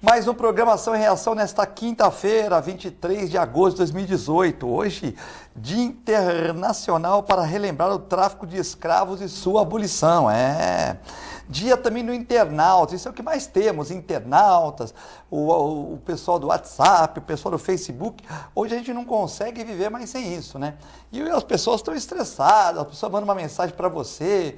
Mais um Programação em Reação nesta quinta-feira, 23 de agosto de 2018. Hoje, Dia Internacional para relembrar o tráfico de escravos e sua abolição. Dia também do internauta, isso é o que mais temos, internautas, o pessoal do WhatsApp, o pessoal do Facebook. Hoje a gente não consegue viver mais sem isso, né? E as pessoas estão estressadas, a pessoa manda uma mensagem para você,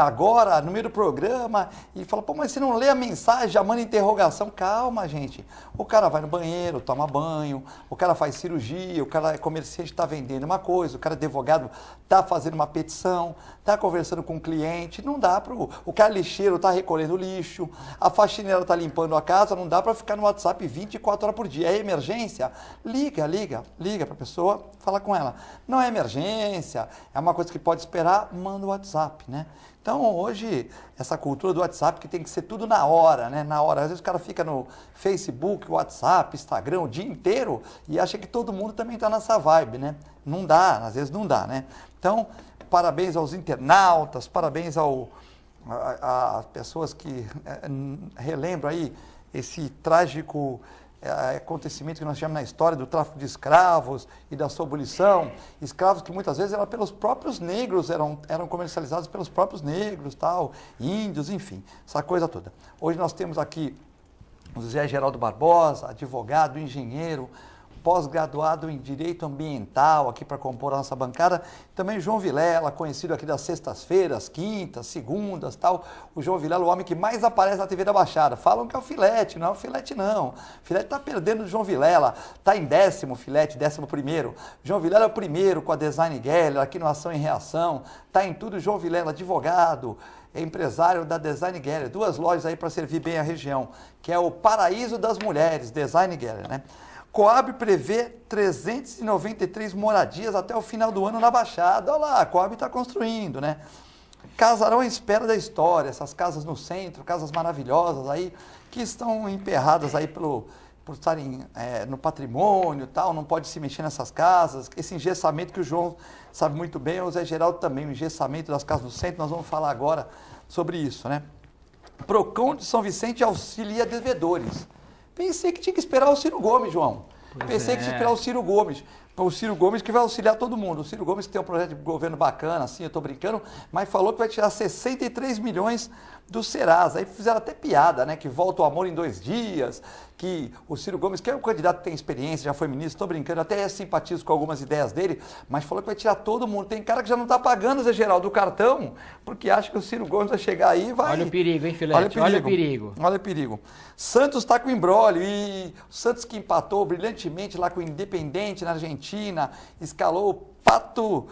agora, no meio do programa, e fala, pô, mas você não lê a mensagem, já manda interrogação. Calma, gente. O cara vai no banheiro, toma banho, o cara faz cirurgia, o cara é comerciante, está vendendo uma coisa, o cara é advogado, está fazendo uma petição, está conversando com um cliente. Não dá para o cara lixeiro está recolhendo lixo, a faxineira está limpando a casa, não dá para ficar no WhatsApp 24 horas por dia. É emergência? Liga para a pessoa, fala com ela. Não é emergência, é uma coisa que pode esperar, manda o WhatsApp, né? Então, hoje, essa cultura do WhatsApp que tem que ser tudo na hora, né? Na hora. Às vezes o cara fica no Facebook, WhatsApp, Instagram o dia inteiro e acha que todo mundo também está nessa vibe, né? Não dá, às vezes não dá, né? Então, parabéns aos internautas, parabéns às pessoas que relembram aí esse trágico acontecimento que nós tivemos na história do tráfico de escravos e da sua abolição, escravos que muitas vezes eram pelos próprios negros, eram comercializados pelos próprios negros, tal, índios, enfim, essa coisa toda. Hoje nós temos aqui o José Geraldo Barbosa, advogado, engenheiro, pós-graduado em Direito Ambiental, aqui para compor a nossa bancada. Também João Vilela, conhecido aqui das sextas-feiras, quintas, segundas, tal. O João Vilela, o homem que mais aparece na TV da Baixada. Falam que é o Filete, não é o Filete não. O Filete está perdendo o João Vilela, está em 10º, Filete, 11º. João Vilela é o primeiro com a Design Gallery, aqui no Ação em Reação. Está em tudo João Vilela, advogado, é empresário da Design Gallery. 2 lojas aí para servir bem a região, que é o Paraíso das Mulheres, Design Gallery, né? Coab prevê 393 moradias até o final do ano na Baixada. Olha lá, a Coab está construindo, né? Casarão à espera da história, essas casas no centro, casas maravilhosas aí, que estão emperradas aí por estarem no patrimônio e tal, não pode se mexer nessas casas. Esse engessamento que o João sabe muito bem, o Zé Geraldo também, o engessamento das casas no centro, nós vamos falar agora sobre isso, né? Procon de São Vicente auxilia devedores. Pensei que tinha que esperar o Ciro Gomes, João. Pensei que tinha que esperar o Ciro Gomes. O Ciro Gomes que vai auxiliar todo mundo. O Ciro Gomes que tem um projeto de governo bacana, assim, eu estou brincando, mas falou que vai tirar 63 milhões do Serasa. Aí fizeram até piada, né? Que volta o amor em 2 dias, que o Ciro Gomes, que é um candidato que tem experiência, já foi ministro, estou brincando, até simpatizo com algumas ideias dele, mas falou que vai tirar todo mundo. Tem cara que já não está pagando, Zé Geraldo, do cartão, porque acha que o Ciro Gomes vai chegar aí e vai... Olha o perigo, hein, Filete? Olha o perigo. Olha o perigo. Santos está com imbróglio e o Santos que empatou brilhantemente lá com o Independente na Argentina, escalou o Pato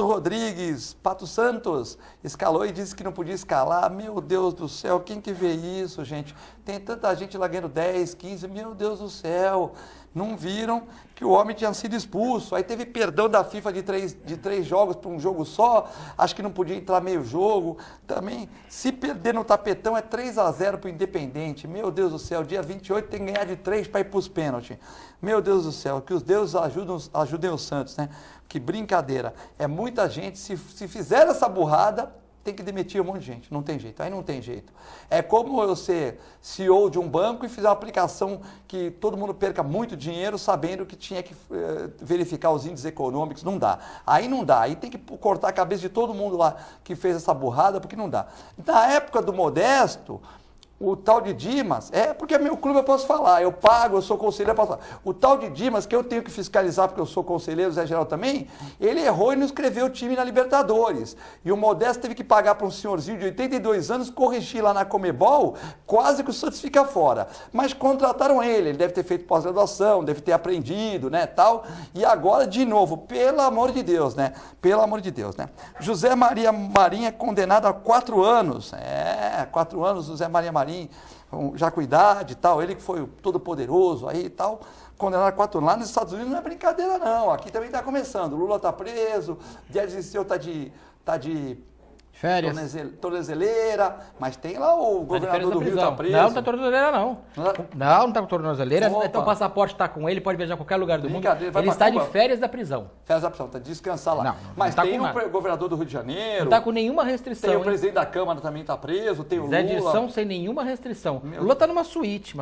Rodrigues, Pato Santos, escalou e disse que não podia escalar. Meu Deus do céu, quem que vê isso, gente? Tem tanta gente lá ganhando 10, 15, meu Deus do céu. Não viram que o homem tinha sido expulso. Aí teve perdão da FIFA de três jogos para um jogo só. Acho que não podia entrar meio jogo. Também, se perder no tapetão, é 3-0 para o Independente. Meu Deus do céu, dia 28 tem que ganhar de 3 para ir para os pênaltis. Meu Deus do céu, que os deuses ajudem os Santos, né? Que brincadeira. É muita gente, se fizer essa burrada, tem que demitir um monte de gente, não tem jeito, aí não tem jeito. É como eu ser CEO de um banco e fizer uma aplicação que todo mundo perca muito dinheiro sabendo que tinha que verificar os índices econômicos, não dá. Aí não dá, aí tem que cortar a cabeça de todo mundo lá que fez essa burrada, porque não dá. Na época do Modesto, o tal de Dimas, porque é meu clube, eu posso falar, eu pago, eu sou conselheiro, eu posso falar. O tal de Dimas, que eu tenho que fiscalizar porque eu sou conselheiro, o Zé Geraldo também, ele errou e não escreveu o time na Libertadores. E o Modesto teve que pagar para um senhorzinho de 82 anos, corrigir lá na Comebol, quase que o Santos fica fora. Mas contrataram ele deve ter feito pós-graduação, deve ter aprendido, né, tal. E agora, de novo, pelo amor de Deus, né, pelo amor de Deus, né. José Maria Marinho é condenado a 4 anos, 4 anos, José Maria Marinho, já com idade e tal, ele que foi todo poderoso aí e tal, condenado a 4 anos. Lá nos Estados Unidos não é brincadeira não, aqui também está começando, Lula está preso, Dias Liceu está de Férias. Tornozeleira, mas tem lá o governador do Rio tá preso. Não tá tornozeleira, não. Não tá com tornozeleira. Opa. Então o passaporte tá com ele, pode viajar a qualquer lugar do mundo. Vai Ele está Cuba. de férias da prisão. Férias da prisão, tá descansar lá. Não, mas tá tem com o governador do Rio de Janeiro. Não tá com nenhuma restrição. Tem o presidente da Câmara também tá preso, tem o Zé Lula. Dircão sem nenhuma restrição. Lula tá numa suíte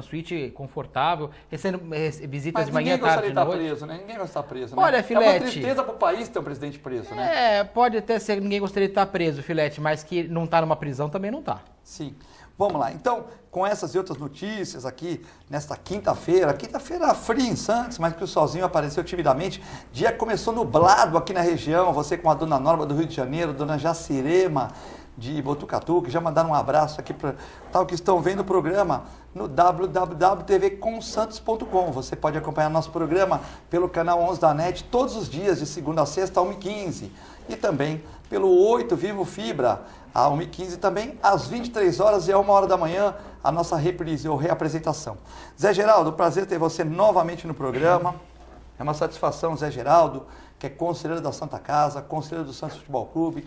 confortável, recebendo visitas de manhã, tarde, de noite. Preso, né? Ninguém vai estar preso, né? Olha, Filete... É uma tristeza pro país ter um presidente preso, né? Pode até ser que ninguém gostaria de estar preso, Filete, mas que não tá numa prisão também não tá. Sim. Vamos lá. Então, com essas e outras notícias aqui, nesta quinta-feira fria em Santos, mas que o solzinho apareceu timidamente. Dia começou nublado aqui na região, você com a dona Norma do Rio de Janeiro, dona Jacirema de Botucatu, que já mandaram um abraço aqui para tal que estão vendo o programa no www.tvcomsantos.com. Você pode acompanhar nosso programa pelo canal 11 da NET todos os dias, de segunda a sexta, às 1h15. E também pelo 8 Vivo Fibra, às 1h15 também, às 23 horas e à 1h da manhã, a nossa reprise ou reapresentação. Zé Geraldo, prazer ter você novamente no programa. É uma satisfação, Zé Geraldo, que é conselheiro da Santa Casa, conselheiro do Santos Futebol Clube,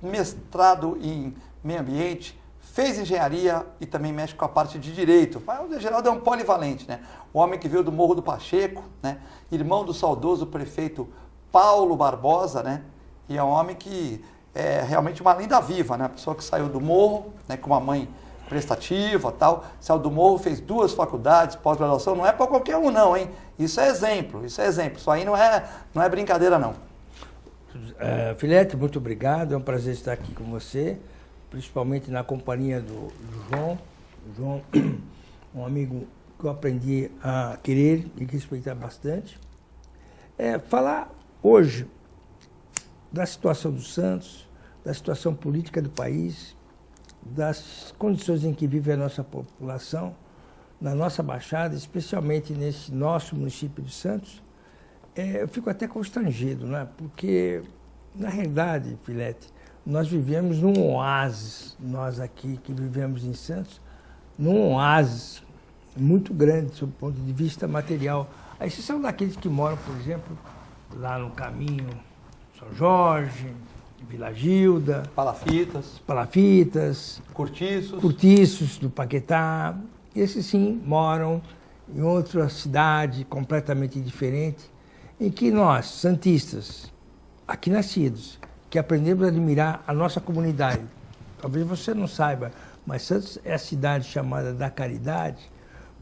mestrado em meio ambiente, fez engenharia e também mexe com a parte de direito. O Zé Geraldo é um polivalente, né? O homem que veio do Morro do Pacheco, né? Irmão do saudoso prefeito Paulo Barbosa, né? E é um homem que é realmente uma lenda viva, né? A pessoa que saiu do morro, né? Com uma mãe prestativa, tal, saiu do morro, fez 2 faculdades, pós-graduação, não é para qualquer um não, hein? Isso é exemplo, isso aí não é brincadeira não. Filete, muito obrigado, é um prazer estar aqui com você, principalmente na companhia do João. O João, um amigo que eu aprendi a querer e respeitar bastante. Falar hoje da situação do Santos, da situação política do país, das condições em que vive a nossa população, na nossa Baixada, especialmente nesse nosso município de Santos, eu fico até constrangido, né? Porque, na realidade, Filete, nós vivemos num oásis, nós aqui que vivemos em Santos, num oásis muito grande, sob o ponto de vista material. A exceção daqueles que moram, por exemplo, lá no caminho São Jorge, Vila Gilda, Palafitas, Cortiços do Paquetá. Esses sim moram em outra cidade completamente diferente, em que nós, santistas, aqui nascidos, que aprendemos a admirar a nossa comunidade. Talvez você não saiba, mas Santos é a cidade chamada da caridade,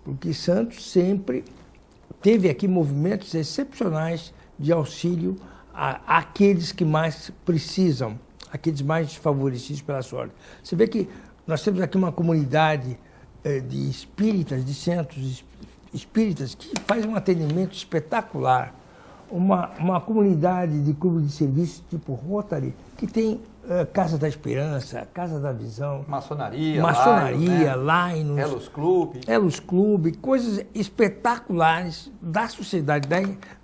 porque Santos sempre teve aqui movimentos excepcionais de auxílio àqueles que mais precisam, aqueles mais desfavorecidos pela sorte. Você vê que nós temos aqui uma comunidade de espíritas, de centros espíritas, que faz um atendimento espetacular. Uma comunidade de clube de serviço tipo Rotary, que tem Casa da Esperança, Casa da Visão, Maçonaria, Linus, Elos Clube, coisas espetaculares da sociedade,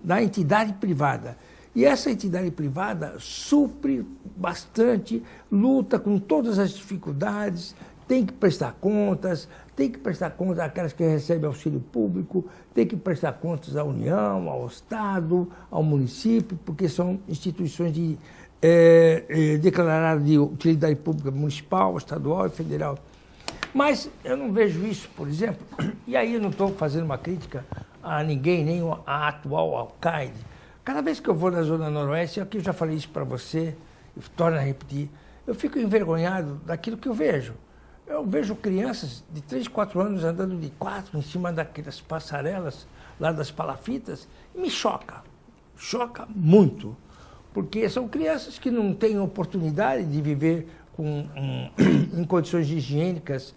da entidade privada. E essa entidade privada supre bastante, luta com todas as dificuldades, tem que prestar contas àquelas que recebem auxílio público, tem que prestar contas à União, ao Estado, ao município, porque são instituições declaradas de utilidade pública municipal, estadual e federal. Mas eu não vejo isso, por exemplo, e aí eu não estou fazendo uma crítica a ninguém, nem a atual alcaide. Cada vez que eu vou na Zona Noroeste, aqui eu já falei isso para você, e torno a repetir, eu fico envergonhado daquilo que eu vejo. Eu vejo crianças de 3, 4 anos andando de 4 em cima daquelas passarelas lá das palafitas, e me choca muito, porque são crianças que não têm oportunidade de viver em condições higiênicas,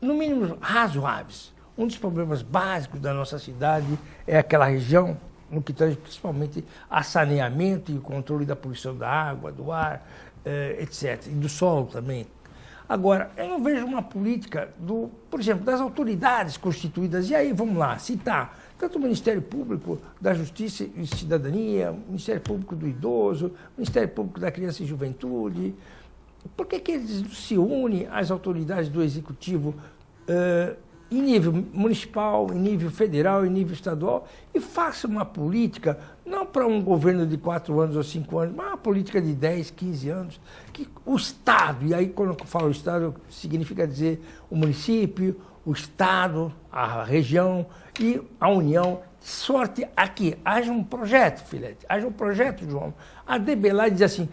no mínimo razoáveis. Um dos problemas básicos da nossa cidade é aquela região, no que tange principalmente a saneamento e o controle da poluição da água, do ar, etc., e do solo também. Agora, eu não vejo uma política, por exemplo, das autoridades constituídas, e aí vamos lá, citar, tanto o Ministério Público da Justiça e Cidadania, o Ministério Público do Idoso, o Ministério Público da Criança e Juventude. Por que eles se unem às autoridades do Executivo em nível municipal, em nível federal, em nível estadual, e faça uma política, não para um governo de 4 anos ou 5 anos, mas uma política de 10, 15 anos, que o Estado, e aí quando eu falo Estado, significa dizer o município, o Estado, a região e a União, sorte aqui, haja um projeto, Filete, haja um projeto, João. A DBLA diz assim,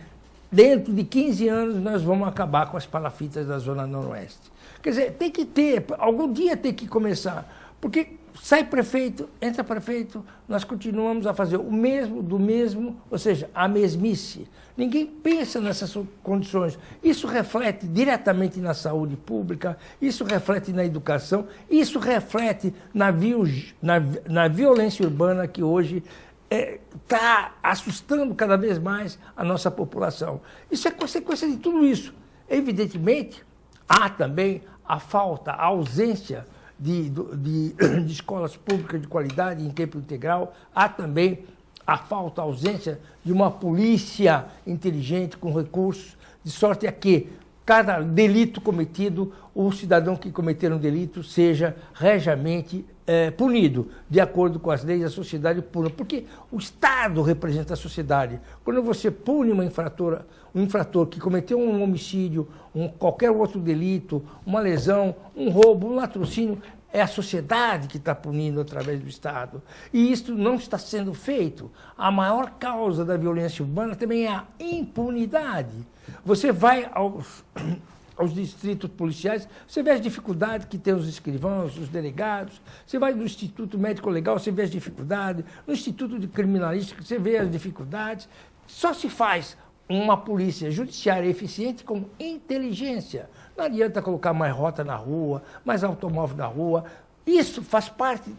dentro de 15 anos nós vamos acabar com as palafitas da Zona Noroeste. Quer dizer, tem que ter, algum dia tem que começar, porque sai prefeito, entra prefeito, nós continuamos a fazer o mesmo do mesmo, ou seja, a mesmice. Ninguém pensa nessas condições. Isso reflete diretamente na saúde pública, isso reflete na educação, isso reflete na violência urbana que hoje está assustando cada vez mais a nossa população. Isso é consequência de tudo isso. Evidentemente, há também a falta, a ausência de escolas públicas de qualidade em tempo integral, há também a falta, a ausência de uma polícia inteligente com recursos, de sorte a que cada delito cometido, o cidadão que cometer um delito seja regiamente punido, de acordo com as leis da sociedade puna. Porque o Estado representa a sociedade. Quando você pune um infrator que cometeu um homicídio, qualquer outro delito, uma lesão, um roubo, um latrocínio, é a sociedade que está punindo através do Estado. E isso não está sendo feito. A maior causa da violência urbana também é a impunidade. Você vai aos distritos policiais, você vê as dificuldades que tem os escrivãos, os delegados, você vai no Instituto Médico Legal, você vê as dificuldades, no Instituto de Criminalística, você vê as dificuldades. Só se faz uma polícia judiciária eficiente com inteligência. Não adianta colocar mais rota na rua, mais automóvel na rua. Isso faz parte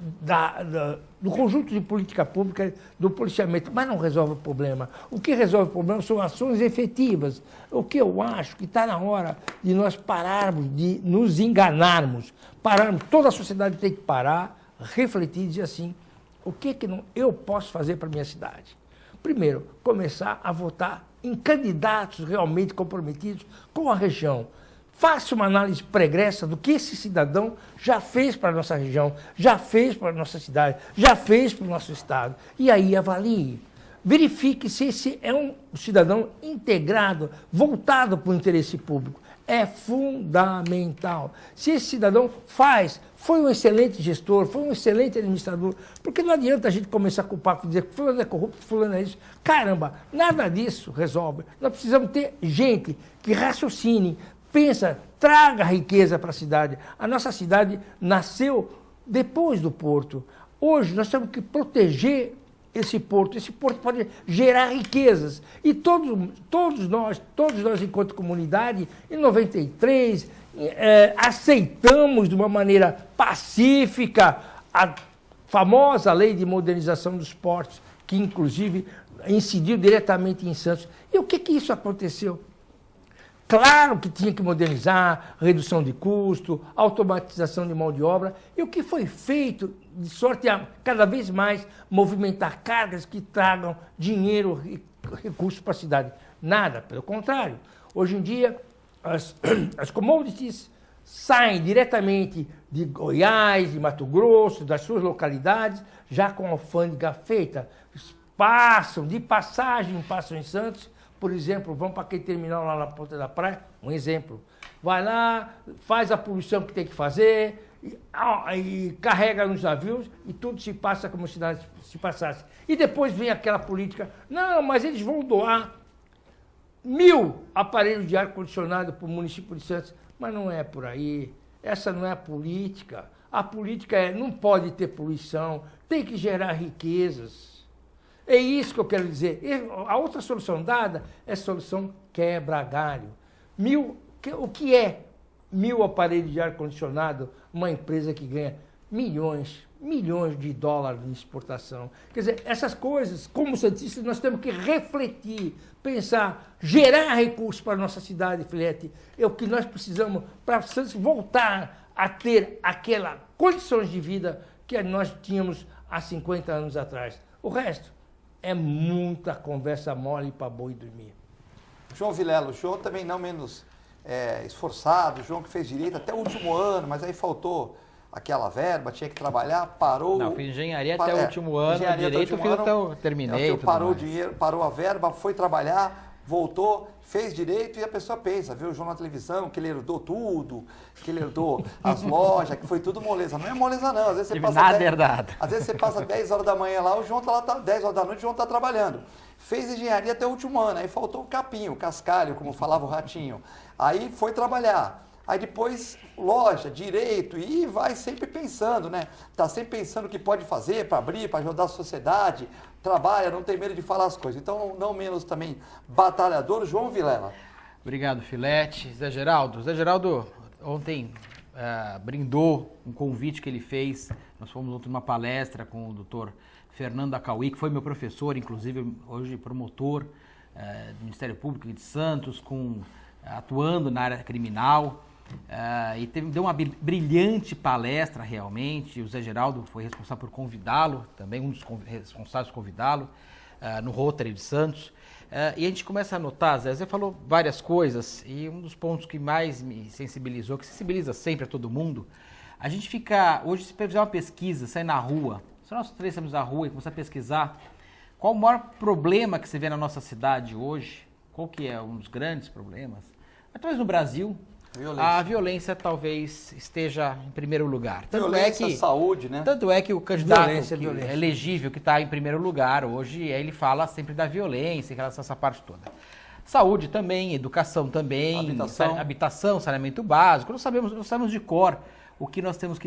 do conjunto de política pública do policiamento, mas não resolve o problema. O que resolve o problema são ações efetivas. O que eu acho que está na hora de nós pararmos de nos enganarmos. Toda a sociedade tem que parar, refletir e dizer assim, o que eu posso fazer para a minha cidade? Primeiro, começar a votar em candidatos realmente comprometidos com a região. Faça uma análise pregressa do que esse cidadão já fez para a nossa região, já fez para a nossa cidade, já fez para o nosso estado. E aí avalie. Verifique se esse é um cidadão integrado, voltado para o interesse público. É fundamental. Se esse cidadão foi um excelente gestor, foi um excelente administrador, porque não adianta a gente começar a culpar, dizer que fulano é corrupto, fulano é isso. Caramba, nada disso resolve. Nós precisamos ter gente que raciocine, pensa, traga riqueza para a cidade. A nossa cidade nasceu depois do porto. Hoje nós temos que proteger esse porto. Esse porto pode gerar riquezas. E todos nós, enquanto comunidade, em 93, aceitamos de uma maneira pacífica a famosa lei de modernização dos portos, que inclusive incidiu diretamente em Santos. E o que isso aconteceu? Claro que tinha que modernizar, redução de custo, automatização de mão de obra, e o que foi feito, de sorte a cada vez mais movimentar cargas que tragam dinheiro e recursos para a cidade. Nada, pelo contrário. Hoje em dia, as commodities saem diretamente de Goiás, de Mato Grosso, das suas localidades, já com a alfândega feita. Passam em Santos. Por exemplo, vão para aquele terminal lá na ponta da praia, um exemplo. Vai lá, faz a poluição que tem que fazer, e carrega nos navios e tudo se passa como se nada se passasse. E depois vem aquela política, não, mas eles vão doar 1000 aparelhos de ar-condicionado para o município de Santos. Mas não é por aí, essa não é a política. A política não pode ter poluição, tem que gerar riquezas. É isso que eu quero dizer. A outra solução dada é a solução quebra-galho. O que é 1000 aparelhos de ar-condicionado, uma empresa que ganha milhões de dólares de exportação? Quer dizer, essas coisas, como santistas, nós temos que refletir, pensar, gerar recursos para a nossa cidade, Filete. É o que nós precisamos para Santos voltar a ter aquela condições de vida que nós tínhamos há 50 anos atrás. O resto é muita conversa mole para boi dormir. João Vilela, o João também não menos esforçado, o João que fez direito até o último ano, mas aí faltou aquela verba, tinha que trabalhar, parou... Não, fiz engenharia até o último ano, direito eu fiz até o... terminei. Parou o dinheiro, parou a verba, foi trabalhar, voltou, fez direito e a pessoa pensa, viu o jornal na televisão, que ele herdou tudo, que ele herdou as lojas, que foi tudo moleza. Não é moleza não, às vezes você passa... Nada herdado. Às vezes você passa 10 horas da manhã lá, o João tá lá, 10 horas da noite, o João tá trabalhando. Fez engenharia até o último ano, aí faltou o capinho, o cascalho, como falava o Ratinho. Aí foi trabalhar. Aí depois, loja, direito, e vai sempre pensando, né? Tá sempre pensando o que pode fazer para abrir, para ajudar a sociedade, trabalha, não tem medo de falar as coisas. Então, não menos também batalhador, João Vilela. Obrigado, Filete. Zé Geraldo. Zé Geraldo ontem brindou um convite que ele fez. Nós fomos ontem numa palestra com o doutor Fernando Acauí, que foi meu professor, inclusive hoje promotor do Ministério Público de Santos, atuando na área criminal. E deu uma brilhante palestra realmente. O Zé Geraldo foi responsável por convidá-lo, também um dos responsáveis por convidá-lo, no Rotary de Santos. E a gente começa a notar, Zé falou várias coisas, e um dos pontos que mais me sensibilizou, que sensibiliza sempre a todo mundo, a gente fica, hoje se fizer uma pesquisa, sair na rua, se nós três saímos na rua e começar a pesquisar, qual o maior problema que você vê na nossa cidade hoje, qual que é um dos grandes problemas, talvez no Brasil, a violência talvez esteja em primeiro lugar. Violência, saúde, né? Tanto é que o candidato elegível que está em primeiro lugar hoje, ele fala sempre da violência, em relação a essa parte toda. Saúde também, educação também, habitação, saneamento básico. Nós sabemos de cor o que nós temos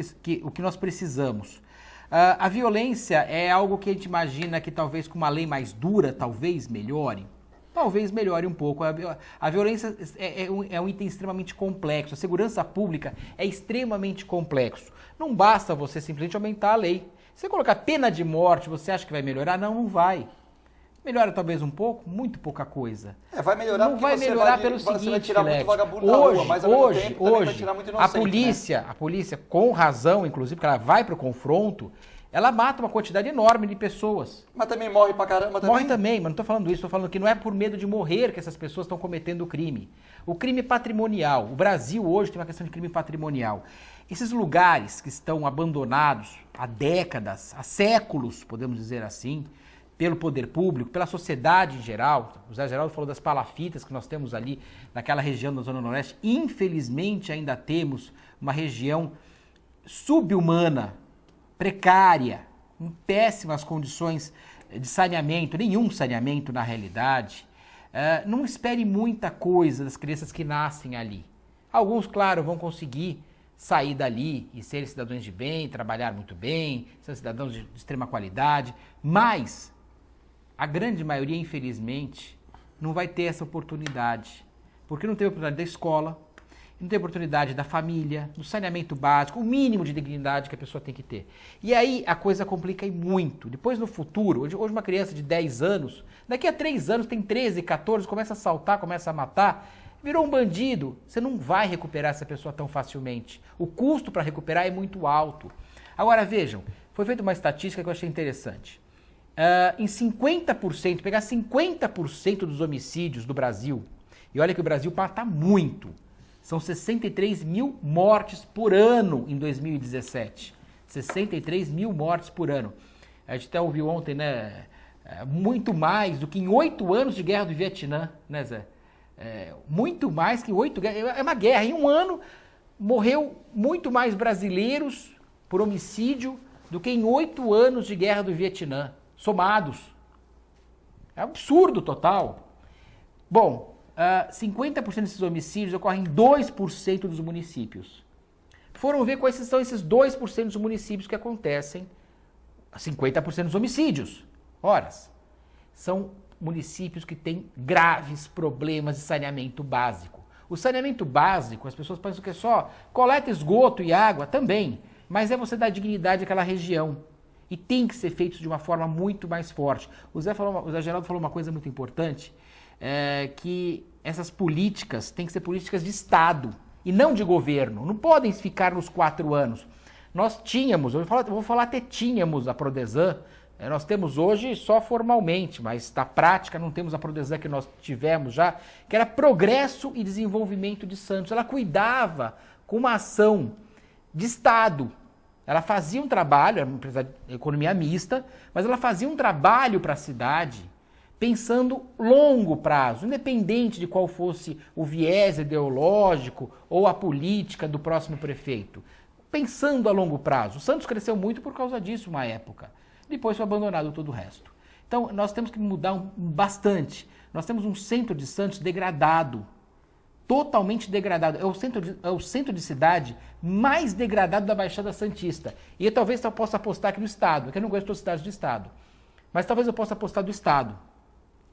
o que nós precisamos. A violência é algo que a gente imagina que talvez com uma lei mais dura, talvez melhore. Talvez melhore um pouco. A violência é um item extremamente complexo. A segurança pública é extremamente complexo. Não basta você simplesmente aumentar a lei. Se você colocar pena de morte, você acha que vai melhorar? Não, não vai. Melhora talvez um pouco, muito pouca coisa. Vai melhorar não vai melhorar pelo seguinte, você vai tirar muito vagabundo da rua, mas ao mesmo tempo também vai tirar muito inocente, a polícia, com razão, inclusive, porque ela vai para o confronto, ela mata uma quantidade enorme de pessoas. Mas também morre pra caramba também? Morre também, mas não estou falando isso. Estou falando que não é por medo de morrer que essas pessoas estão cometendo o crime. O crime patrimonial. O Brasil hoje tem uma questão de crime patrimonial. Esses lugares que estão abandonados há décadas, há séculos, podemos dizer assim, pelo poder público, pela sociedade em geral. O Zé Geraldo falou das palafitas que nós temos ali naquela região da Zona Noroeste. Infelizmente ainda temos uma região subhumana, precária, em péssimas condições de saneamento, nenhum saneamento na realidade. Não espere muita coisa das crianças que nascem ali. Alguns, claro, vão conseguir sair dali e serem cidadãos de bem, trabalhar muito bem, ser cidadãos de extrema qualidade, mas a grande maioria, infelizmente, não vai ter essa oportunidade, porque não teve oportunidade da escola, não tem oportunidade da família, do saneamento básico, o mínimo de dignidade que a pessoa tem que ter. E aí a coisa complica muito. Depois no futuro, hoje uma criança de 10 anos, daqui a 3 anos tem 13, 14, começa a assaltar, começa a matar, virou um bandido, você não vai recuperar essa pessoa tão facilmente. O custo para recuperar é muito alto. Agora vejam, foi feita uma estatística que eu achei interessante. Em 50%, pegar 50% dos homicídios do Brasil, e olha que o Brasil mata muito, são 63 mil mortes por ano em 2017. 63 mil mortes por ano. A gente até ouviu ontem, né? Muito mais do que em 8 anos de guerra do Vietnã, né, Zé? Muito mais que 8 guerras. É uma guerra. Em um ano, morreu muito mais brasileiros por homicídio do que em 8 anos de guerra do Vietnã, somados. É absurdo total. Bom, 50% desses homicídios ocorrem em 2% dos municípios. Foram ver quais são esses 2% dos municípios que acontecem 50% dos homicídios. Ora, são municípios que têm graves problemas de saneamento básico. O saneamento básico, as pessoas pensam que é só coleta, esgoto e água, também, mas é você dar dignidade àquela região. E tem que ser feito de uma forma muito mais forte. O Zé Geraldo falou uma coisa muito importante, que essas políticas têm que ser políticas de Estado e não de governo. Não podem ficar nos 4 anos. Nós tínhamos, eu vou falar até tínhamos a Prodesan, nós temos hoje só formalmente, mas na prática não temos a Prodesan que nós tivemos já, que era Progresso e Desenvolvimento de Santos. Ela cuidava com uma ação de Estado Ela fazia um trabalho, era uma empresa de economia mista, mas ela fazia um trabalho para a cidade pensando longo prazo, independente de qual fosse o viés ideológico ou a política do próximo prefeito. Pensando a longo prazo. O Santos cresceu muito por causa disso uma época. Depois foi abandonado todo o resto. Então, nós temos que mudar bastante. Nós temos um centro de Santos degradado. Totalmente degradado. É o centro de cidade mais degradado da Baixada Santista. E talvez eu possa apostar aqui no Estado, porque eu não gosto das cidades do Estado. Mas talvez eu possa apostar do Estado.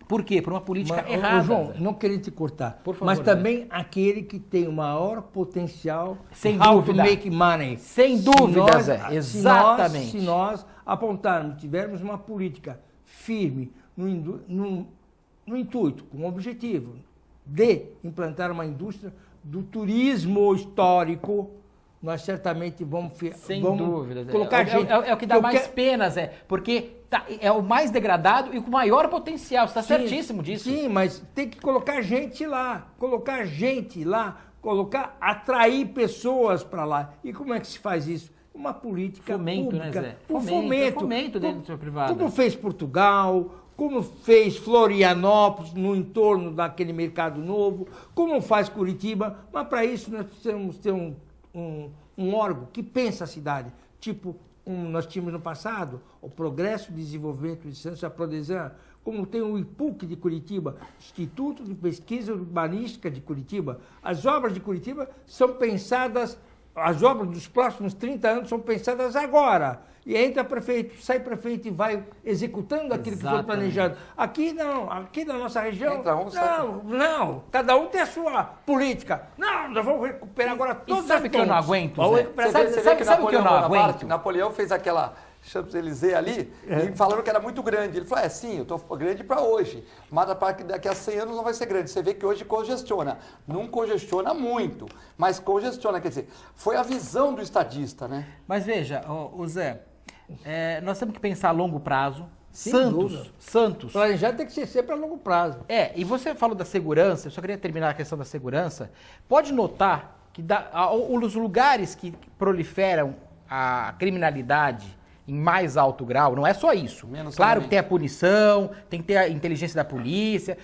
Por quê? Por uma política errada. João, não querendo te cortar, por favor, mas também aquele que tem o maior potencial sem how dúvida. to make money. Sem dúvida, Zé. Exatamente. Se nós apontarmos, tivermos uma política firme no intuito, com o objetivo de implantar uma indústria do turismo histórico, nós certamente vamos dúvida, Zé. Colocar gente. É o que dá mais pena, Zé, porque é o mais degradado e com maior potencial. Você está certíssimo disso. Sim, mas tem que colocar gente lá, atrair pessoas para lá. E como é que se faz isso? Uma política fomento, pública. Né, Zé? Fomento dentro do seu privado. Como fez Portugal, como fez Florianópolis no entorno daquele mercado novo, como faz Curitiba. Mas para isso nós precisamos ter um órgão que pensa a cidade, tipo nós tínhamos no passado o Progresso e Desenvolvimento de Santos, a Prodesan, como tem o IPUC de Curitiba, Instituto de Pesquisa Urbanística de Curitiba. As obras de Curitiba são pensadas, as obras dos próximos 30 anos são pensadas agora. E entra prefeito, sai prefeito e vai executando aquilo que foi planejado. Aqui não, aqui na nossa região, não, cada um tem a sua política. Não, nós vamos recuperar agora todas as sabe que eu não aguento, Zé? Sabe o que eu não aguento? Napoleão fez aquela Champs-Élysées ali e falaram que era muito grande. Ele falou, sim, eu estou grande para hoje, mas daqui a 100 anos não vai ser grande. Você vê que hoje congestiona. Não congestiona muito, mas congestiona. Quer dizer, foi a visão do estadista, né? Mas veja, Zé, nós temos que pensar a longo prazo. Santos. Planejar tem que ser sempre a longo prazo. E você falou da segurança, eu só queria terminar a questão da segurança. Pode notar que os lugares que proliferam a criminalidade em mais alto grau, não é só isso. Claro que tem a punição, tem que ter a inteligência da polícia,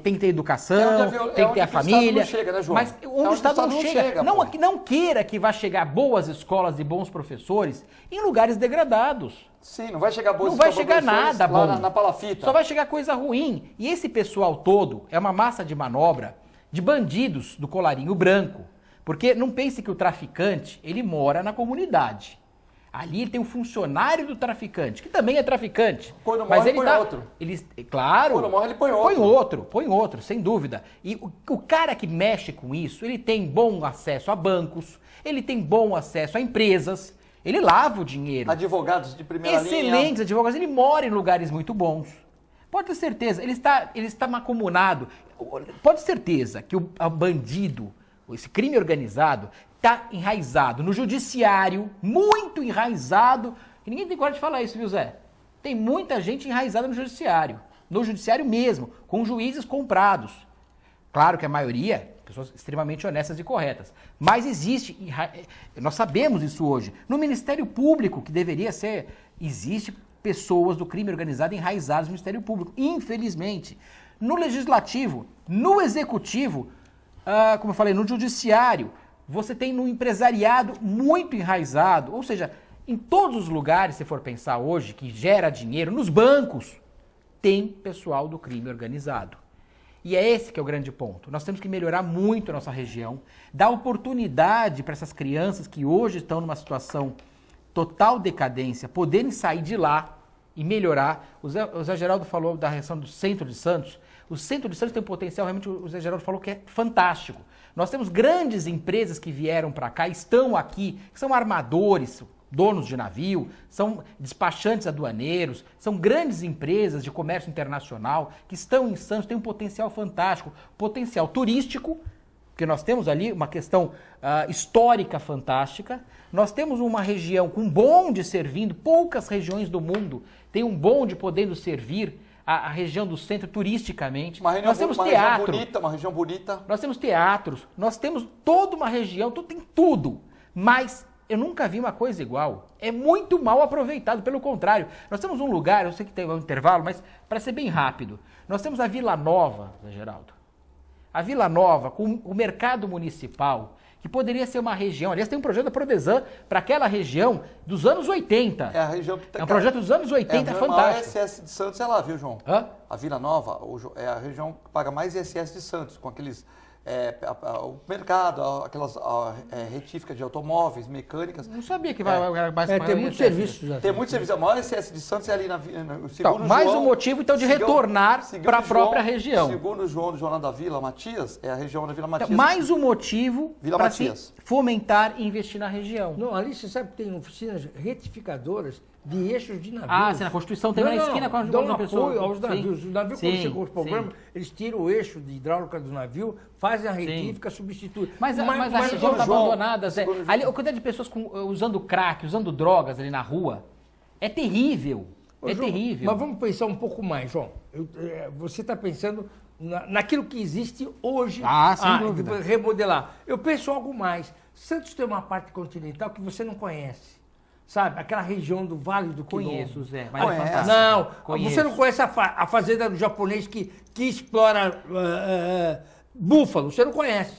tem que ter educação, tem que ter a família. O Estado não chega, né, João? Mas onde o Estado não chega, não queira que vá chegar boas escolas e bons professores em lugares degradados. Sim, não vai chegar boas escolas. Não vai chegar nada bom. Lá na palafita. Só vai chegar coisa ruim. E esse pessoal todo é uma massa de manobra de bandidos do colarinho branco. Porque não pense que o traficante, ele mora na comunidade. Ali tem um funcionário do traficante, que também é traficante. Quando morre, ele põe outro. Claro. Quando morre, ele põe outro. Põe outro, sem dúvida. E o cara que mexe com isso, ele tem bom acesso a bancos, ele tem bom acesso a empresas, ele lava o dinheiro. Advogados de primeira linha. Excelentes advogados, ele mora em lugares muito bons. Pode ter certeza, ele está macumunado. Pode ter certeza que o bandido, esse crime organizado, está enraizado no judiciário, muito enraizado. E ninguém tem coragem de falar isso, viu, Zé? Tem muita gente enraizada no judiciário mesmo, com juízes comprados. Claro que a maioria, pessoas extremamente honestas e corretas. Mas existe, nós sabemos isso hoje, no Ministério Público, que deveria ser, existe pessoas do crime organizado enraizadas no Ministério Público, infelizmente. No Legislativo, no Executivo, como eu falei, no Judiciário, você tem no empresariado muito enraizado, ou seja, em todos os lugares, se for pensar hoje, que gera dinheiro, nos bancos, tem pessoal do crime organizado. E é esse que é o grande ponto. Nós temos que melhorar muito a nossa região, dar oportunidade para essas crianças que hoje estão numa situação total decadência, poderem sair de lá e melhorar. O Zé Geraldo falou da reação do Centro de Santos. O Centro de Santos tem um potencial, realmente o Zé Geraldo falou que é fantástico. Nós temos grandes empresas que vieram para cá, estão aqui, que são armadores, donos de navio, são despachantes aduaneiros, são grandes empresas de comércio internacional que estão em Santos, tem um potencial fantástico, potencial turístico, porque nós temos ali uma questão histórica fantástica, nós temos uma região com bonde servindo, poucas regiões do mundo têm um bonde podendo servir a região do centro turisticamente. Nós temos teatro. Uma região bonita. Nós temos teatros, nós temos toda uma região, tem tudo, mas Eu nunca vi uma coisa igual. É muito mal aproveitado, pelo contrário. Nós temos um lugar, eu sei que tem um intervalo, mas para ser bem rápido. Nós temos a Vila Nova, Zé Geraldo. A Vila Nova, com o mercado municipal, que poderia ser uma região. Aliás, tem um projeto da Prodesan para aquela região dos anos 80. É a região que É um projeto dos anos 80 fantástico. A ISS de Santos é lá, viu, João? Hã? A Vila Nova é a região que paga mais ISS de Santos, com aqueles... o mercado, aquelas retíficas de automóveis, mecânicas. Não sabia que vai mais Tem muito serviço já. Tem muito serviço. A maior ISS de Santos é ali no segundo então, mais João, um motivo, então, de retornar para a própria região. Segundo o João do Jornal da Vila Matias, é a região da Vila Matias. Então, mais um motivo para se fomentar e investir na região. Não, ali você sabe que tem oficinas retificadoras de eixos de navios. Ah, sim, na Constituição tem na esquina com a dão pessoa. apoio aos navios. Sim. O navio, Sim, quando chegou os problemas, sim. eles tiram o eixo de hidráulica do navio, fazem a retífica, substituem. Mas a região está abandonada, Zé. Ali, a quantidade de pessoas usando crack, usando drogas ali na rua, é terrível. Ô, João, terrível. Mas vamos pensar um pouco mais, João. Você está pensando naquilo que existe hoje. Sem dúvida. Remodelar. Eu penso algo mais. Santos tem uma parte continental que você não conhece. Sabe? Aquela região do Vale do Quilombo. Conheço, Zé. Mas é fantástico. Não, Conheço. você não conhece a fazenda do japonês que explora búfalo. Você não conhece.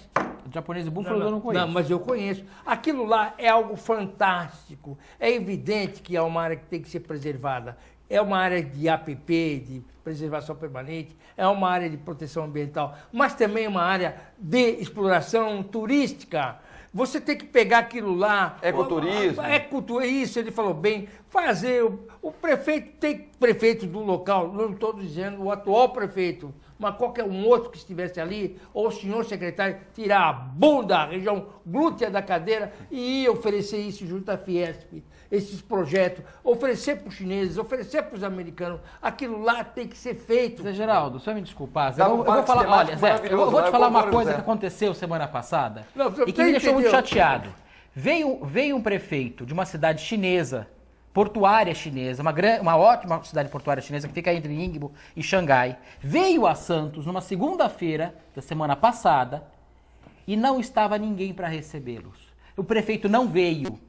O japonês e búfalo eu não conheço. Não, mas eu conheço. Aquilo lá é algo fantástico. É evidente que é uma área que tem que ser preservada. É uma área de APP, de preservação permanente, é uma área de proteção ambiental, mas também uma área de exploração turística. Você tem que pegar aquilo lá... Ecoturismo. Isso, ele falou bem. Fazer... O prefeito tem prefeito do local, não estou dizendo o atual prefeito, mas qualquer um outro que estivesse ali, ou o senhor secretário, tirar a bunda, a região glútea da cadeira e ir oferecer isso junto à Fiesp, esses projetos, oferecer para os chineses, oferecer para os americanos. Aquilo lá tem que ser feito. Zé Geraldo, só me desculpar. Zé, Dá eu um vou falar, olha, Zé, eu vou te falar uma coisa Zé. que aconteceu semana passada Não, e que me deixou muito entendeu? chateado. Veio um prefeito de uma cidade chinesa, portuária chinesa, uma ótima cidade portuária chinesa que fica entre Ningbo e Xangai, veio a Santos numa segunda-feira da semana passada e não estava ninguém para recebê-los. O prefeito não veio.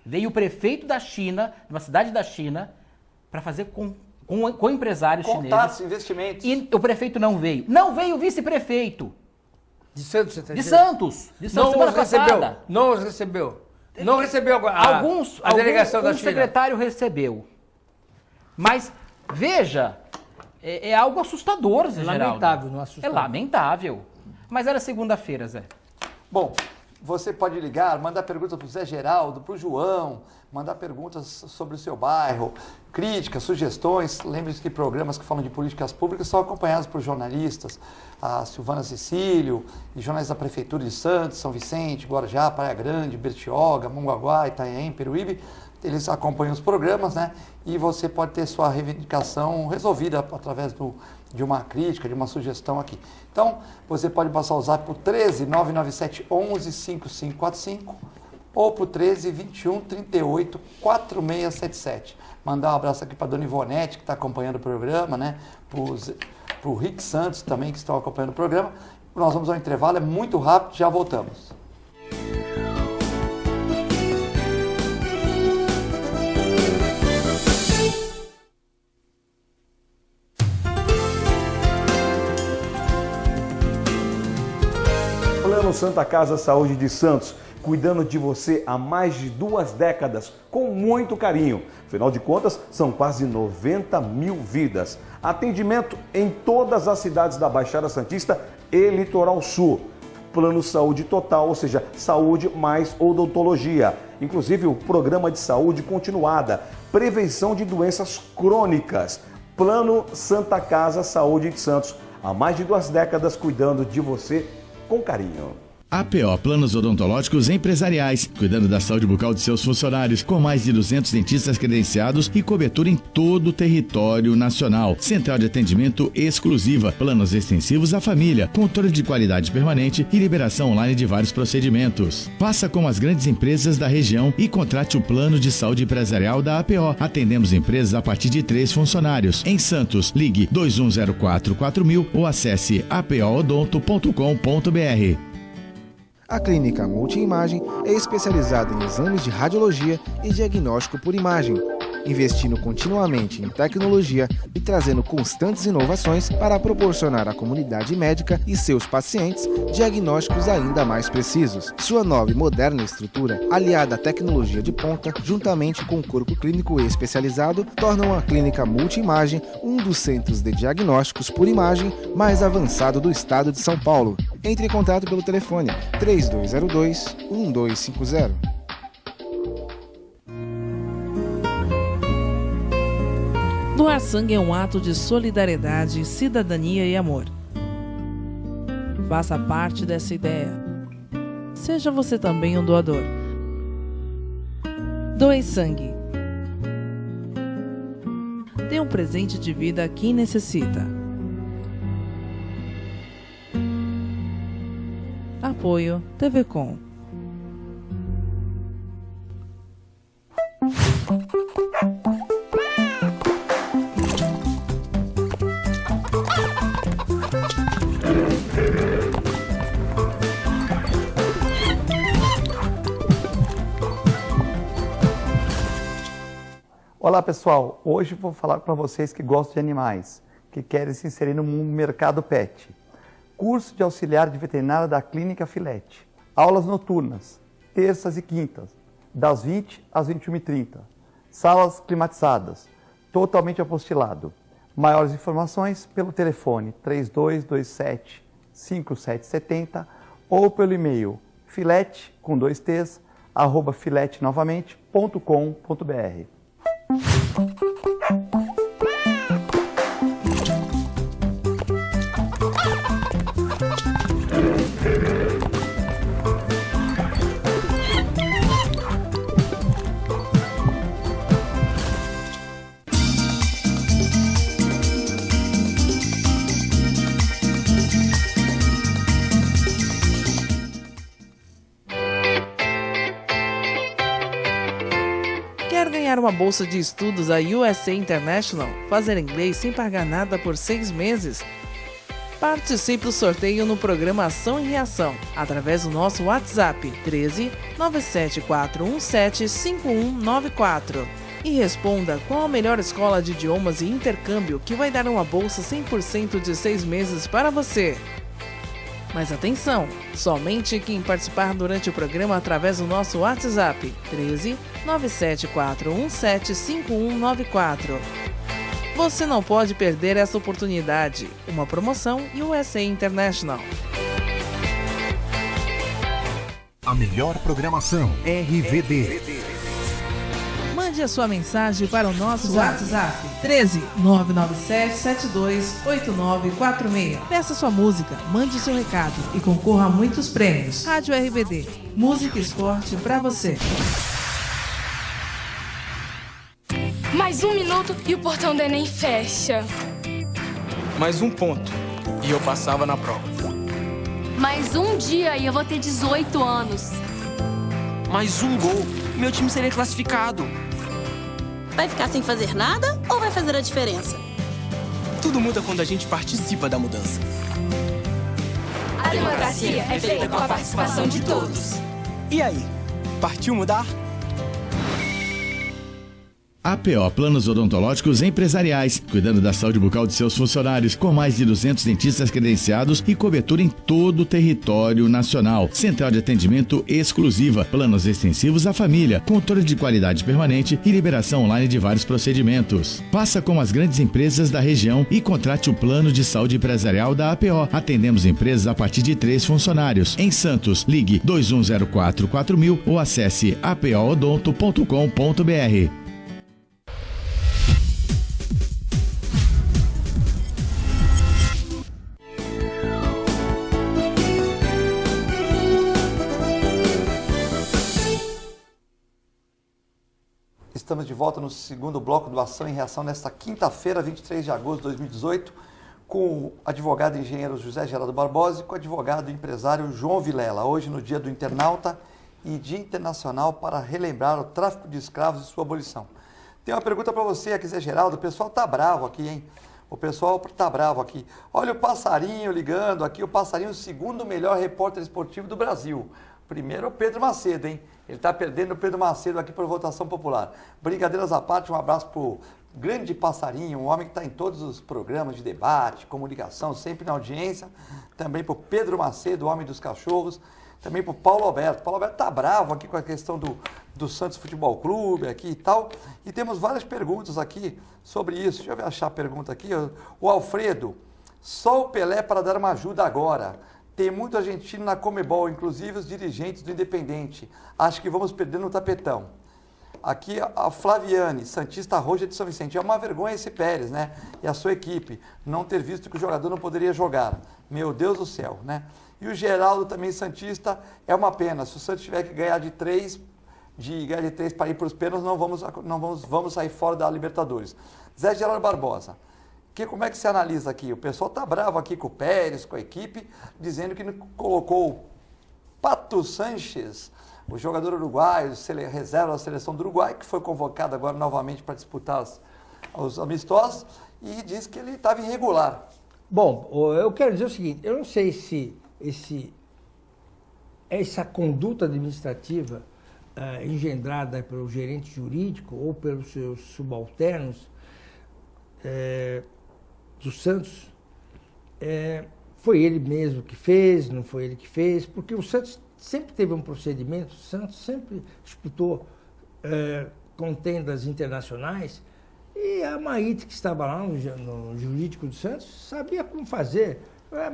Veio o prefeito da China, de uma cidade da China, para fazer com empresários Contatos, chineses. investimentos. E o prefeito não veio. Não veio o vice-prefeito. De Santos, você está De dizendo? Santos. Não semana os recebeu. passada. Não os recebeu. Não recebeu a delegação da um China. secretário recebeu. Mas, veja, é algo assustador, Zé Geraldo. Lamentável, não assustador. É lamentável. Mas era segunda-feira, Zé. Bom, você pode ligar, mandar perguntas para o Zé Geraldo, para o João, mandar perguntas sobre o seu bairro, críticas, sugestões. Lembre-se que programas que falam de políticas públicas são acompanhados por jornalistas, a Silvana Cecílio, e jornais da Prefeitura de Santos, São Vicente, Guarujá, Praia Grande, Bertioga, Mongaguá, Itanhaém, Peruíbe. Eles acompanham os programas, né? E você pode ter sua reivindicação resolvida através de uma crítica, de uma sugestão aqui. Então, você pode passar o zap para o 13 997 11 5545 ou para o 13 21 38 4677. Mandar um abraço aqui para a dona Ivonete, que está acompanhando o programa, né? Para o Rick Santos também, que estão acompanhando o programa. Nós vamos ao intervalo, é muito rápido, já voltamos. Plano Santa Casa Saúde de Santos, cuidando de você há mais de 2 décadas, com muito carinho. Afinal de contas, são quase 90 mil vidas. Atendimento em todas as cidades da Baixada Santista e Litoral Sul. Plano Saúde Total, ou seja, saúde mais odontologia. Inclusive o programa de saúde continuada, prevenção de doenças crônicas. Plano Santa Casa Saúde de Santos, há mais de 2 décadas cuidando de você com carinho. APO Planos Odontológicos Empresariais, cuidando da saúde bucal de seus funcionários, com mais de 200 dentistas credenciados e cobertura em todo o território nacional. Central de atendimento exclusiva, planos extensivos à família, controle de qualidade permanente e liberação online de vários procedimentos. Faça como as grandes empresas da região e contrate o plano de saúde empresarial da APO. Atendemos empresas a partir de 3 funcionários. Em Santos, ligue 2104 4000 ou acesse apoodonto.com.br. A clínica Multiimagem é especializada em exames de radiologia e diagnóstico por imagem, investindo continuamente em tecnologia e trazendo constantes inovações para proporcionar à comunidade médica e seus pacientes diagnósticos ainda mais precisos. Sua nova e moderna estrutura, aliada à tecnologia de ponta, juntamente com o corpo clínico especializado, tornam a clínica Multiimagem um dos centros de diagnósticos por imagem mais avançado do estado de São Paulo. Entre em contato pelo telefone 3202-1250. Doar sangue é um ato de solidariedade, cidadania e amor. Faça parte dessa ideia. Seja você também um doador. Doe sangue. Dê um presente de vida a quem necessita. Apoio TV Com. Olá pessoal, hoje vou falar para vocês que gostam de animais, que querem se inserir no mercado pet. Curso de auxiliar de veterinária da Clínica Filete. Aulas noturnas, terças e quintas, das 20 às 21h30. Salas climatizadas, totalmente apostilado. Maiores informações pelo telefone 3227-5770 ou pelo e-mail filete, com 2 t's, @filetenovamente.com.br. Quer ganhar uma bolsa de estudos da USA International? Fazer inglês sem pagar nada por 6 meses? Participe do sorteio no programa Ação e Reação, através do nosso WhatsApp 13 97417 5194. E responda qual a melhor escola de idiomas e intercâmbio que vai dar uma bolsa 100% de 6 meses para você. Mas atenção, somente quem participar durante o programa através do nosso WhatsApp 13 97417 5194. Você não pode perder essa oportunidade. Uma promoção USA International. A melhor programação RVD. Mande a sua mensagem para o nosso WhatsApp 13 997 72 8946. Peça sua música, mande seu recado e concorra a muitos prêmios. Rádio RBD, música e esporte pra você. Mais 1 minuto e o portão do Enem fecha. Mais 1 ponto e eu passava na prova. Mais um dia e eu vou ter 18 anos. Mais 1 gol, meu time seria classificado. Vai ficar sem fazer nada ou vai fazer a diferença? Tudo muda quando a gente participa da mudança. A democracia é feita com a participação de todos. E aí, partiu mudar? APO Planos Odontológicos Empresariais, cuidando da saúde bucal de seus funcionários, com mais de 200 dentistas credenciados e cobertura em todo o território nacional. Central de atendimento exclusiva, planos extensivos à família, controle de qualidade permanente e liberação online de vários procedimentos. Faça como as grandes empresas da região e contrate o plano de saúde empresarial da APO. Atendemos empresas a partir de 3 funcionários. Em Santos, ligue 2104-4000 ou acesse apoodonto.com.br. Estamos de volta no segundo bloco do Ação e Reação nesta quinta-feira, 23 de agosto de 2018, com o advogado e engenheiro José Geraldo Barbosa e com o advogado e empresário João Vilela, hoje no Dia do Internauta e Dia Internacional para relembrar o tráfico de escravos e sua abolição. Tem uma pergunta para você aqui, Zé Geraldo, o pessoal tá bravo aqui, hein? O pessoal tá bravo aqui. Olha o Passarinho ligando aqui, o Passarinho, o segundo melhor repórter esportivo do Brasil. Primeiro é o Pedro Macedo, hein? Ele está perdendo o Pedro Macedo aqui por votação popular. Brincadeiras à parte, um abraço pro grande Passarinho, um homem que está em todos os programas de debate, comunicação, sempre na audiência. Também pro Pedro Macedo, o homem dos cachorros. Também pro Paulo Alberto. Paulo Alberto tá bravo aqui com a questão do Santos Futebol Clube aqui e tal. E temos várias perguntas aqui sobre isso. Deixa eu ver, achar a pergunta aqui. O Alfredo, só o Pelé para dar uma ajuda agora. Tem muito argentino na Comebol, inclusive os dirigentes do Independente. Acho que vamos perder no tapetão. Aqui a Flaviane, Santista Roxa de São Vicente. É uma vergonha esse Pérez, né? E a sua equipe não ter visto que o jogador não poderia jogar. Meu Deus do céu, né? E o Geraldo também Santista, é uma pena. Se o Santos tiver que ganhar de 3 para ir para os pênaltis, vamos sair fora da Libertadores. Zé Geraldo Barbosa. Como é que se analisa aqui? O pessoal está bravo aqui com o Pérez, com a equipe, dizendo que colocou o Pato Sanches, o jogador uruguaio, reserva da seleção do Uruguai, que foi convocado agora novamente para disputar os amistosos, e diz que ele estava irregular. Bom, eu quero dizer o seguinte, eu não sei se essa conduta administrativa engendrada pelo gerente jurídico ou pelos seus subalternos do Santos, foi ele mesmo que fez, não foi ele que fez, porque o Santos sempre teve um procedimento, o Santos sempre disputou contendas internacionais, e a Maíte, que estava lá no jurídico do Santos, sabia como fazer.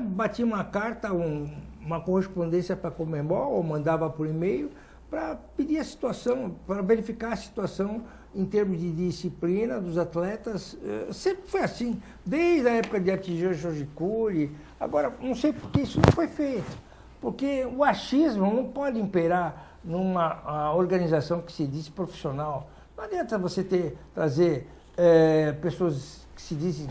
Batia uma carta, uma correspondência para a Comebol, ou mandava por e-mail, para pedir a situação, para verificar a situação em termos de disciplina dos atletas. Sempre foi assim, desde a época de Atijão Jorge Cury. Agora, não sei por que isso não foi feito, porque o achismo não pode imperar numa organização que se diz profissional. Não adianta você trazer pessoas que se dizem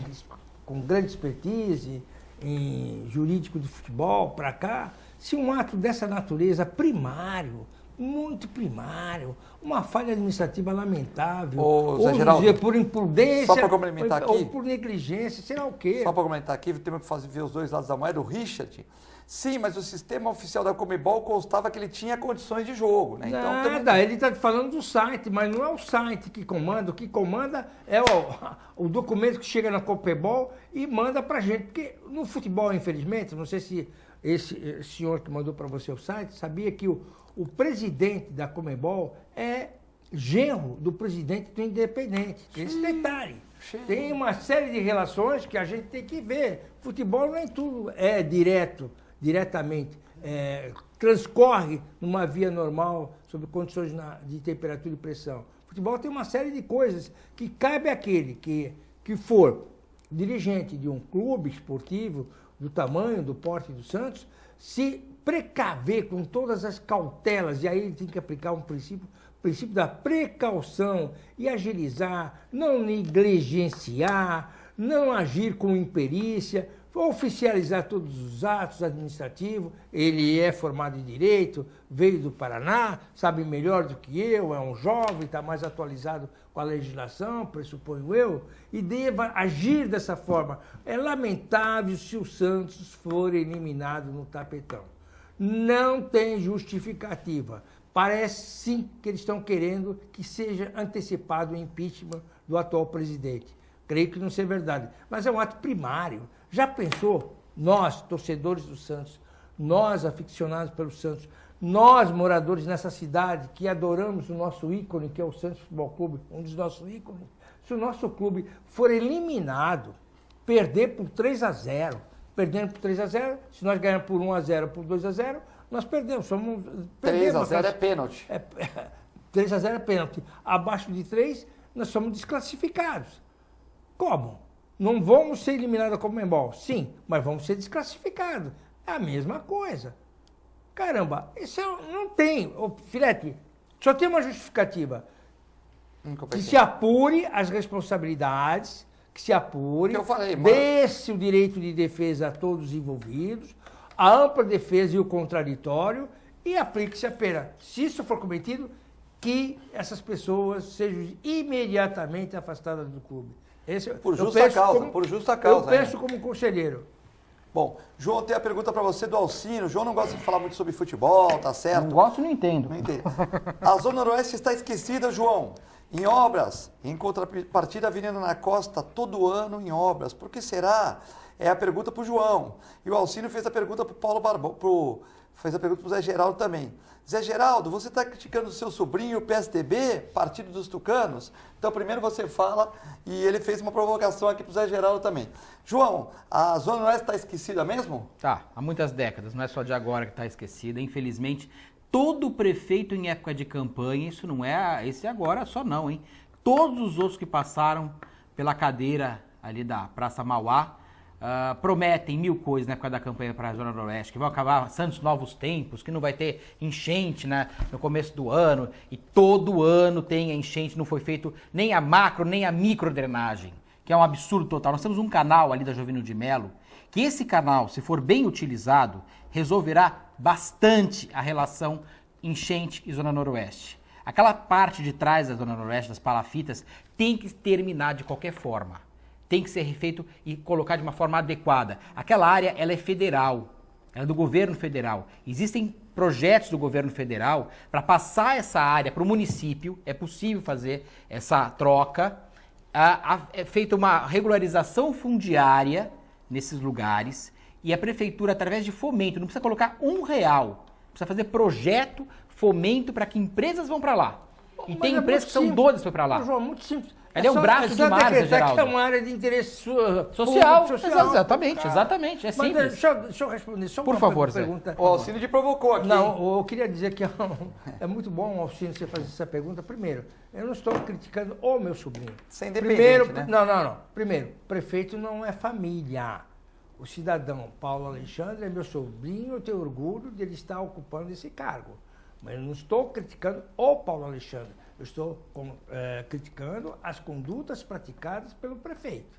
com grande expertise em jurídico de futebol para cá, se um ato dessa natureza primário, muito primário, uma falha administrativa lamentável, ou dizer, por imprudência, só para complementar aqui, ou por negligência, sei lá o quê. Só para complementar aqui, temos que ver os dois lados da moeda. O Richard, sim, mas o sistema oficial da Comebol constava que ele tinha condições de jogo, né? Então, ele está falando do site, mas não é o site que comanda. O que comanda é o documento que chega na Comebol e manda para a gente. Porque no futebol, infelizmente, não sei se esse senhor que mandou para você o site sabia que o presidente da Comebol é genro do presidente do Independente. Esse detalhe. Tem uma série de relações que a gente tem que ver. Futebol nem tudo é diretamente. Transcorre numa via normal, sob condições de temperatura e pressão. Futebol tem uma série de coisas que cabe àquele que for dirigente de um clube esportivo do tamanho, do porte do Santos, se precaver com todas as cautelas, e aí ele tem que aplicar o princípio da precaução e agilizar, não negligenciar, não agir com imperícia, oficializar todos os atos administrativos. Ele é formado em Direito, veio do Paraná, sabe melhor do que eu, é um jovem, está mais atualizado com a legislação, pressuponho eu, e deva agir dessa forma. É lamentável se o Santos for eliminado no tapetão. Não tem justificativa. Parece sim que eles estão querendo que seja antecipado o impeachment do atual presidente. Creio que não seja verdade, mas é um ato primário. Já pensou, nós, torcedores do Santos, nós, aficionados pelo Santos, nós, moradores nessa cidade, que adoramos o nosso ícone, que é o Santos Futebol Clube, um dos nossos ícones, se o nosso clube for eliminado, perder por 3-0, perdendo por 3-0, se nós ganharmos por 1-0, por 2-0, nós perdemos. 3-0 é pênalti. 3-0 é pênalti. Abaixo de 3, nós somos desclassificados. Como? Não vamos ser eliminados da Comebol? Sim, mas vamos ser desclassificados. É a mesma coisa. Caramba, isso não tem. Filete, só tem uma justificativa. Que se apure as responsabilidades, que se apure, dê-se o direito de defesa a todos os envolvidos, a ampla defesa e o contraditório, e aplique-se a pena. Se isso for cometido, que essas pessoas sejam imediatamente afastadas do clube. Por justa causa. Eu penso como conselheiro. Bom, João, tem a pergunta para você do Alcino. O João não gosta de falar muito sobre futebol, tá certo? Não gosto e não entendo. Não entendo. A Zona Noroeste está esquecida, João. Em obras, em contrapartida, Avenida na Costa, todo ano em obras. Por que será? É a pergunta para o João. E o Alcino fez a pergunta para o Paulo Barbosa, fez a pergunta para o Zé Geraldo também. Zé Geraldo, você está criticando o seu sobrinho, o PSDB, Partido dos Tucanos? Então, primeiro você fala, e ele fez uma provocação aqui para o Zé Geraldo também. João, a Zona Oeste está esquecida mesmo? Tá, há muitas décadas, não é só de agora que está esquecida. Infelizmente, todo prefeito em época de campanha, isso não é esse agora só não, hein? Todos os outros que passaram pela cadeira ali da Praça Mauá, prometem 1000 coisas na época da campanha para a Zona Noroeste, que vão acabar Santos Novos Tempos, que não vai ter enchente no começo do ano, e todo ano tem a enchente, não foi feito nem a macro, nem a micro drenagem, que é um absurdo total. Nós temos um canal ali da Jovinho de Melo, que esse canal, se for bem utilizado, resolverá bastante a relação enchente e Zona Noroeste. Aquela parte de trás da Zona Noroeste, das palafitas, tem que terminar de qualquer forma. Tem que ser refeito e colocar de uma forma adequada. Aquela área, ela é federal, ela é do governo federal. Existem projetos do governo federal para passar essa área para o município, é possível fazer essa troca. É feita uma regularização fundiária nesses lugares e a prefeitura, através de fomento, não precisa colocar R$1, precisa fazer projeto, fomento para que empresas vão para lá. E tem empresas que são doidas para lá. João, muito simples. Ele é um braço de mar, Zé Geraldo. Que é uma área de interesse social. Exatamente, exatamente. É simples. Deixa eu responder só por uma favor, pergunta. O Alcino te provocou aqui. Não, eu queria dizer que é muito bom, Alcino, você fazer essa pergunta. Primeiro, eu não estou criticando o meu sobrinho. Você é independente, né? Não. Primeiro, prefeito não é família. O cidadão Paulo Alexandre é meu sobrinho, eu tenho orgulho de ele estar ocupando esse cargo. Mas eu não estou criticando o Paulo Alexandre. Eu estou criticando as condutas praticadas pelo prefeito.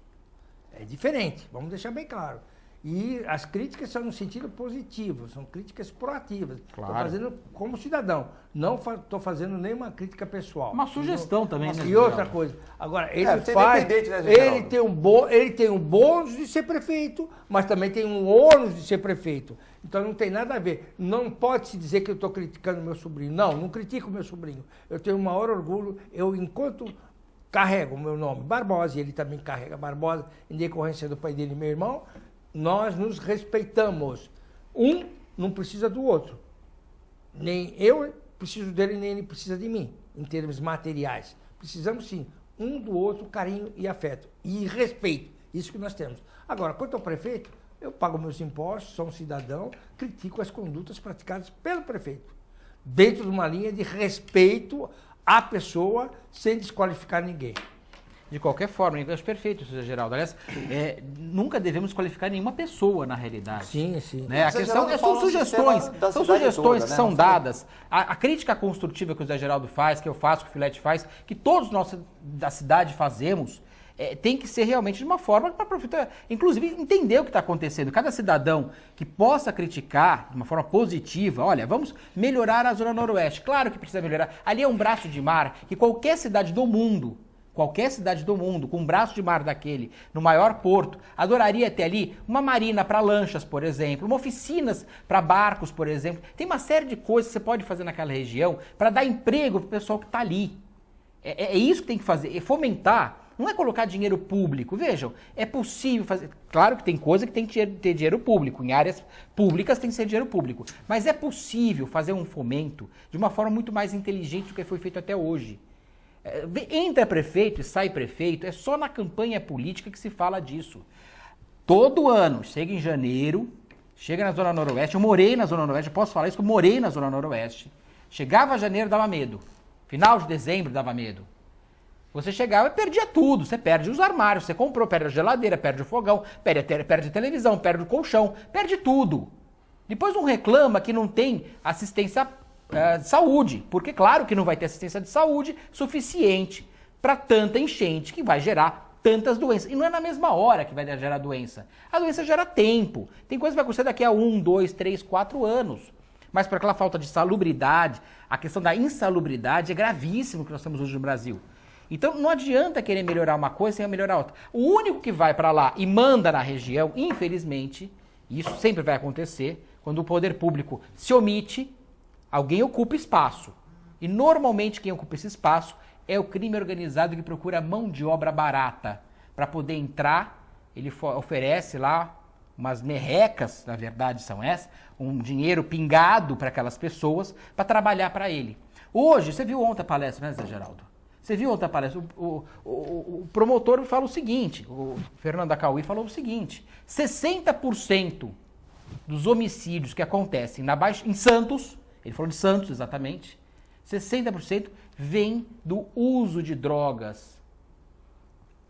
É diferente, vamos deixar bem claro. E as críticas são no sentido positivo, são críticas proativas. Claro. Estou fazendo como cidadão, não estou fazendo nenhuma crítica pessoal. Uma sugestão também, né? E outra coisa, agora, ele tem um bônus de ser prefeito, mas também tem um ônus de ser prefeito. Então não tem nada a ver. Não pode se dizer que eu estou criticando meu sobrinho. Não critico meu sobrinho. Eu tenho o maior orgulho, enquanto carrego o meu nome Barbosa, e ele também carrega Barbosa, em decorrência do pai dele e meu irmão, nós nos respeitamos. Um não precisa do outro. Nem eu preciso dele, nem ele precisa de mim, em termos materiais. Precisamos, sim, um do outro, carinho e afeto. E respeito. Isso que nós temos. Agora, quanto ao prefeito, eu pago meus impostos, sou um cidadão, critico as condutas praticadas pelo prefeito. Dentro de uma linha de respeito à pessoa, sem desqualificar ninguém. De qualquer forma, eu acho perfeito, Zé Geraldo. Aliás, nunca devemos qualificar nenhuma pessoa na realidade. Sim. Né? A questão são sugestões, que são dadas. A crítica construtiva que o Zé Geraldo faz, que eu faço, que o Filete faz, que todos nós da cidade fazemos, tem que ser realmente de uma forma para, inclusive, entender o que está acontecendo. Cada cidadão que possa criticar de uma forma positiva, olha, vamos melhorar a Zona Noroeste. Claro que precisa melhorar. Ali é um braço de mar que qualquer cidade do mundo, com um braço de mar daquele, no maior porto, adoraria ter ali uma marina para lanchas, por exemplo, uma oficinas para barcos, por exemplo. Tem uma série de coisas que você pode fazer naquela região para dar emprego para o pessoal que está ali. É isso que tem que fazer, é fomentar. Não é colocar dinheiro público. Vejam, é possível fazer. Claro que tem coisa que tem que ter dinheiro público. Em áreas públicas tem que ser dinheiro público. Mas é possível fazer um fomento de uma forma muito mais inteligente do que foi feito até hoje. Entra prefeito e sai prefeito, é só na campanha política que se fala disso. Todo ano, chega em janeiro, chega na Zona Noroeste, eu morei na Zona Noroeste, eu posso falar isso que eu morei na Zona Noroeste. Chegava janeiro, dava medo. Final de dezembro, dava medo. Você chegava e perdia tudo, você perde os armários, você comprou, perde a geladeira, perde o fogão, perde a televisão, perde o colchão, perde tudo. Depois não reclama que não tem assistência saúde, porque claro que não vai ter assistência de saúde suficiente para tanta enchente que vai gerar tantas doenças. E não é na mesma hora que vai gerar doença. A doença gera tempo. Tem coisa que vai acontecer daqui a 1, 2, 3, 4 anos. Mas por aquela falta de salubridade, a questão da insalubridade é gravíssimo que nós temos hoje no Brasil. Então não adianta querer melhorar uma coisa sem melhorar outra. O único que vai para lá e manda na região, infelizmente, isso sempre vai acontecer, quando o poder público se omite, alguém ocupa espaço. E normalmente quem ocupa esse espaço é o crime organizado que procura mão de obra barata. Para poder entrar, ele oferece lá umas merrecas, na verdade são essas, um dinheiro pingado para aquelas pessoas para trabalhar para ele. Hoje, você viu ontem a palestra, né, Zé Geraldo? Você viu outra palestra? O promotor fala o seguinte, o Fernando Acauí falou o seguinte, 60% dos homicídios que acontecem em Santos, ele falou de Santos exatamente, 60% vem do uso de drogas.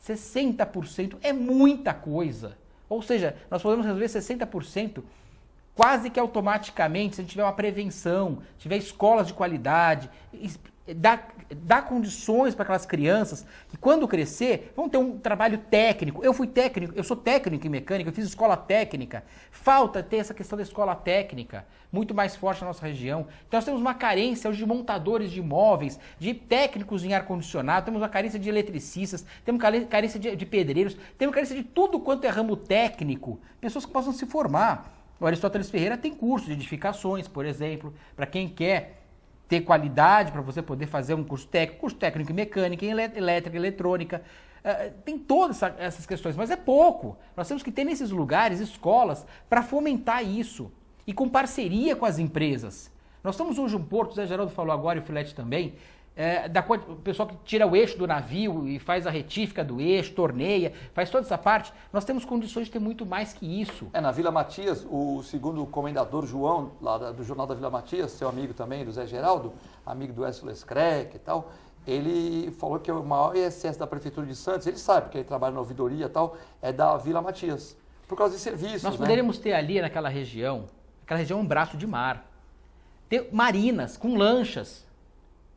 60% é muita coisa. Ou seja, nós podemos resolver 60% quase que automaticamente, se a gente tiver uma prevenção, tiver escolas de qualidade, dar condições para aquelas crianças que quando crescer vão ter um trabalho técnico. Eu sou técnico em mecânica, eu fiz escola técnica. Falta ter essa questão da escola técnica muito mais forte na nossa região. Então nós temos uma carência hoje de montadores de imóveis, de técnicos em ar-condicionado, temos uma carência de eletricistas, temos carência de pedreiros, temos carência de tudo quanto é ramo técnico, pessoas que possam se formar. O Aristóteles Ferreira tem curso de edificações, por exemplo, para quem quer ter qualidade, para você poder fazer um curso técnico em mecânica, em elétrica, eletrônica. Tem todas essas questões, mas é pouco. Nós temos que ter nesses lugares escolas para fomentar isso e com parceria com as empresas. Nós temos hoje um porto, o Zé Geraldo falou agora e o Filete também, o pessoal que tira o eixo do navio e faz a retífica do eixo, torneia, faz toda essa parte. Nós temos condições de ter muito mais que isso. Na Vila Matias, o segundo comendador João, lá do Jornal da Vila Matias, seu amigo também, do Zé Geraldo, amigo do Écio Lescrec e tal, ele falou que o maior ISS da Prefeitura de Santos, ele sabe, porque ele trabalha na ouvidoria e tal, é da Vila Matias, por causa de serviços. Nós poderíamos ter ali naquela região é um braço de mar, ter marinas com lanchas.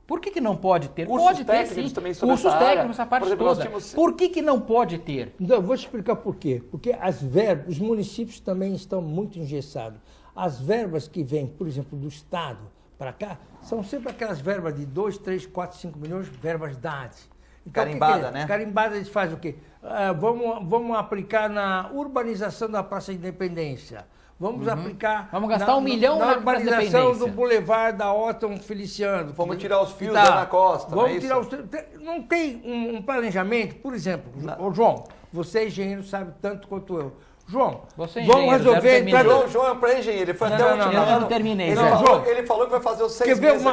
Por que não pode ter? Cursos pode ter, técnicos sim. também sobre Cursos técnicos, essa parte exemplo, toda. Por que não pode ter? Então, eu vou te explicar por quê. Porque as verbas, os municípios também estão muito engessados. As verbas que vêm, por exemplo, do Estado para cá, são sempre aquelas verbas de 2, 3, 4, 5 milhões, verbas DAD. Então, carimbada, né? Carimbada, eles fazem o quê? Vamos aplicar na urbanização da Praça Independência. Vamos aplicar... Vamos gastar 1 milhão na urbanização do Boulevard da Otton Feliciano. Vamos tirar os fios da Ana Costa. Vamos tirar os fios. Não tem um planejamento, por exemplo, João, você é engenheiro, sabe tanto quanto eu. João, vamos resolver... João é para engenheiro, ele foi até o último. Eu não terminei. Ele falou que vai fazer os 6 meses.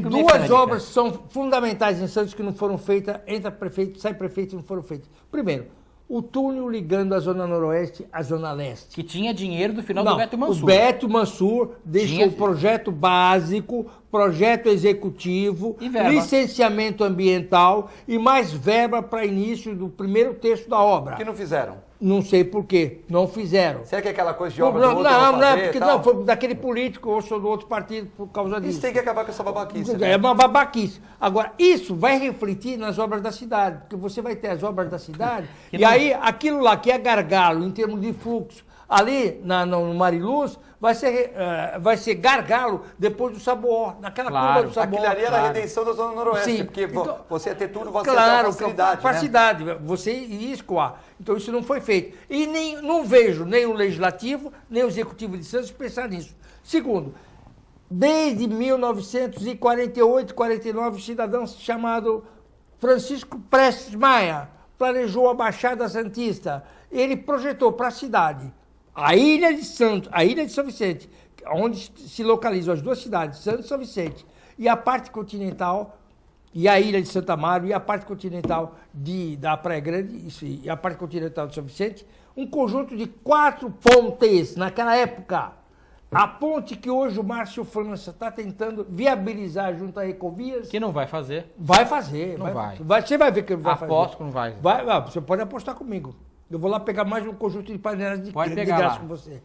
Duas obras são fundamentais em Santos que não foram feitas, entra prefeito, sai prefeito e não foram feitas. Primeiro, o túnel ligando a Zona Noroeste à Zona Leste. Que tinha dinheiro do final do Beto Mansur. O Beto Mansur deixou o projeto básico, projeto executivo, licenciamento ambiental e mais verba para início do primeiro terço da obra. Por que não fizeram? Não sei por quê, não fizeram. Será que é aquela coisa de obra do outro não, foi daquele político, ou sou do outro partido por causa disso. Isso tem que acabar com essa babaquice. É uma babaquice. Agora, isso vai refletir nas obras da cidade, porque você vai ter as obras da cidade, aí aquilo lá que é gargalo em termos de fluxo, ali no Mariluz, vai ser gargalo depois do Saboó, naquela curva do Saboó. Aquilo ali era a redenção da Zona Noroeste, porque então, você ia ter tudo, você ia ter a facilidade. Para a cidade, você ia escoar. Então isso não foi feito. E não vejo nem o Legislativo, nem o Executivo de Santos pensar nisso. Segundo, desde 1948, 49, o cidadão chamado Francisco Prestes Maia planejou a Baixada Santista. Ele projetou para a cidade a Ilha de Santos, a Ilha de São Vicente, onde se localizam as duas cidades, Santos e São Vicente, e a parte continental, e a Ilha de Santa Amaro, e a parte continental da Praia Grande, e a parte continental de São Vicente, um conjunto de 4 pontes naquela época. A ponte que hoje o Márcio França está tentando viabilizar junto a Ecovias. Que não vai fazer. Vai fazer. Não vai. Você vai ver que ele vai fazer. Aposto que não vai. Você pode apostar comigo. Eu vou lá pegar mais um conjunto de panelas de graça com você.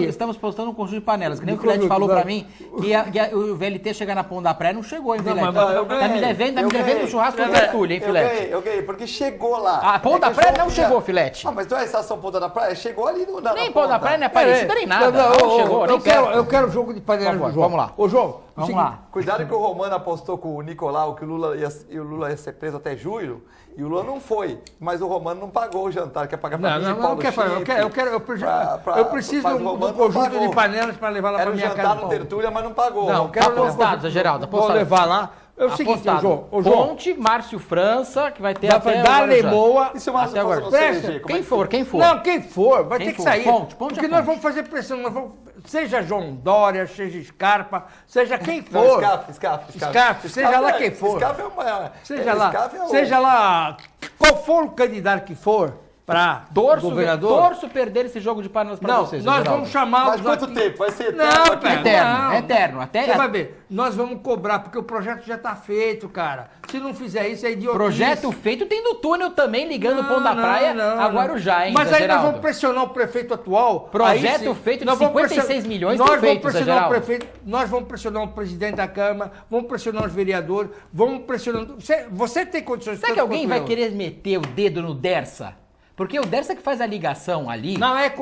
Estamos postando um conjunto de panelas, que nem o Filete falou pra mim, que o VLT chegar na Ponta da Praia não chegou, hein, Filete? Tá me devendo o churrasco do Getúlio, hein, Filete? Eu ganhei, porque chegou lá. A Ponta da Praia não chegou, Filete. Mas não é a estação Ponta da Praia? Chegou ali no... Nem Ponta da Praia, nem Aparecida, nem nada. Não chegou, nem perto. Eu quero o jogo de panelas do João. Vamos lá. Ô, João, Vamos lá. Cuidado que o Romano apostou com o Nicolau que o Lula ia ser preso até julho, e o Lula não foi. Mas o Romano não pagou o jantar, quer pagar para mim de Paulo Chifre. Eu preciso de um conjunto de panelas para levar lá para minha casa. Era um jantar no Tertúlia, mas não pagou. Não, apostados, Geraldo, apostados. Vou levar lá. É o seguinte, João. Ponte, Márcio França, que vai ter até da Lemoa. E se o Márcio agora? Quem for. Não, quem for, vai ter que sair. Ponte porque nós vamos fazer pressão, seja João Dória, seja Scarpa, seja quem for. Scarpa, seja lá quem for. Seja lá, qual for o candidato que for para governador. Torço perder esse jogo de panelas para vocês. Nós vamos chamá-los. Mas quanto tempo? Vai ser eterno? Eterno. Até você vai ver, nós vamos cobrar, porque o projeto já está feito, cara. Se não fizer isso, é idiotice. Projeto feito tem no túnel também, ligando o Pão da Praia a Guarujá, hein, Mas aí nós vamos pressionar o prefeito atual. Projeto feito de 56 milhões de feitos, pressionar o prefeito, nós vamos pressionar o presidente da Câmara, vamos pressionar os vereadores, vamos pressionar... Você tem condições... Será que alguém vai querer meter o dedo no Dersa? Porque o Dersa que faz a ligação ali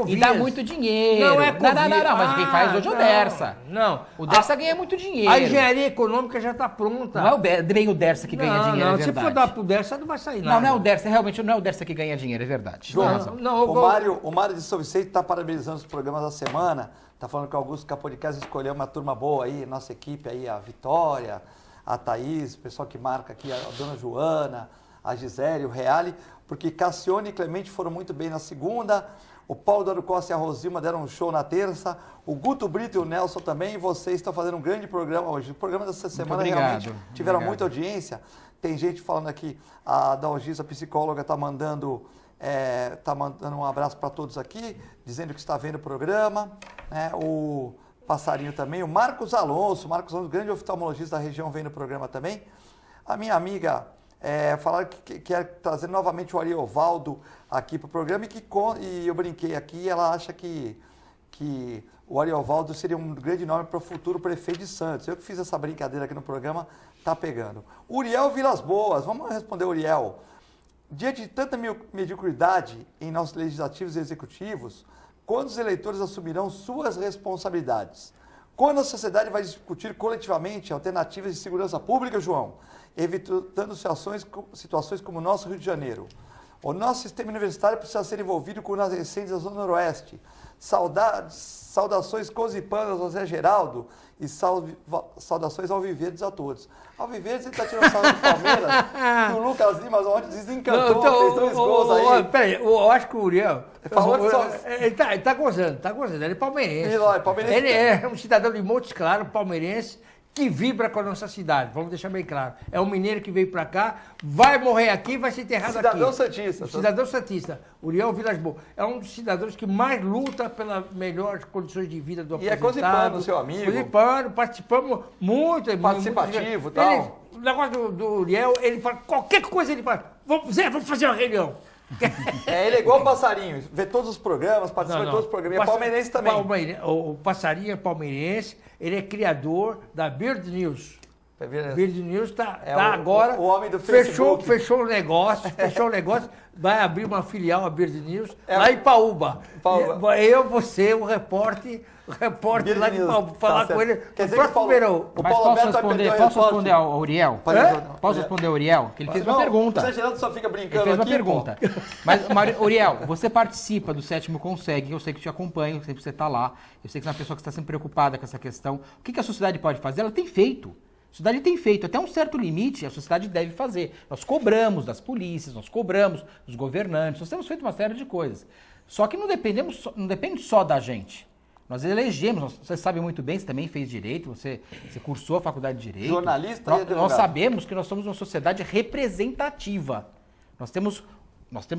e dá muito dinheiro. Não é Covias. Não, mas quem faz hoje é o Dersa. Não. O Dersa ganha muito dinheiro. A engenharia econômica já está pronta. Não é bem o Dersa que ganha dinheiro, é verdade. Se for dar pro Dersa, não vai sair nada. Não é o Dersa, realmente não é o Dersa que ganha dinheiro, é verdade. João, o Mário de São Vicente está parabenizando os programas da semana, está falando que o Augusto Capodicas escolheu uma turma boa aí, nossa equipe aí, a Vitória, a Thaís, o pessoal que marca aqui, a dona Joana, a Gisele, o Reale, porque Cassione e Clemente foram muito bem na segunda, o Paulo Doro Costa e a Rosilma deram um show na terça, o Guto Brito e o Nelson também, e vocês estão fazendo um grande programa hoje. O programa dessa semana realmente tiveram muita audiência. Tem gente falando aqui, a Dalgisa, psicóloga, está mandando um abraço para todos aqui, dizendo que está vendo o programa, né? O Passarinho também, o Marcos Alonso, grande oftalmologista da região, vem no programa também. A minha amiga... falaram que quer trazer novamente o Ariovaldo aqui para o programa e eu brinquei aqui, ela acha que o Ariovaldo seria um grande nome para o futuro prefeito de Santos. Eu que fiz essa brincadeira aqui no programa, tá pegando. Uriel Vilas Boas, vamos responder, Uriel. Diante de tanta mediocridade em nossos legislativos e executivos, quando os eleitores assumirão suas responsabilidades? Quando a sociedade vai discutir coletivamente alternativas de segurança pública, João? Evitando situações como o nosso Rio de Janeiro. O nosso sistema universitário precisa ser envolvido com as recentes da Zona Noroeste. Saudações cosipanas ao Zé Geraldo e saudações ao Viverdes a todos. Ao Viverdes ele está tirando sarro do Palmeiras e o Lucas Lima ontem desencantou, fez 2 gols aí. Peraí, eu acho que o Uriel... Ele está gozando, ele é palmeirense. Ele é um cidadão de Montes Claros, palmeirense, que vibra com a nossa cidade, vamos deixar bem claro. É um mineiro que veio para cá, vai morrer aqui, vai ser enterrado aqui. Cidadão santista. Uriel Vilas Boas. É um dos cidadãos que mais luta pelas melhores condições de vida do aposentado. E é cosipano, seu amigo. Cosipano, participamos muito. Participativo e tal. O negócio do Uriel, ele fala, qualquer coisa ele fala, vamos fazer uma reunião. Ele é igual o Passarinho, vê todos os programas, participa de todos os programas. E é palmeirense também. O Passarinho é palmeirense, ele é criador da Bird News. Bird News está agora. O homem do Facebook. Fechou o negócio, vai abrir uma filial, a Bird News, lá em Paúba. Você, o repórter lá de Paúba, falar com ele. Quer dizer que o Paulo Alberto posso responder ao Uriel? Posso responder ao Uriel? Que ele fez uma pergunta. O Zé Geraldo só fica brincando aqui. Ele fez uma pergunta. Mas, Uriel, você participa do 7º Consegue, eu sei que te acompanho, eu sei que você está lá, eu sei que você é uma pessoa que está sempre preocupada com essa questão. O que a sociedade pode fazer? Ela tem feito. A sociedade tem feito, até um certo limite a sociedade deve fazer. Nós cobramos das polícias, nós cobramos dos governantes, nós temos feito uma série de coisas. Só que não depende só da gente. Nós elegemos, você sabe muito bem, você também fez direito, você cursou a faculdade de direito. Jornalista e nós sabemos que nós somos uma sociedade representativa. Nós temos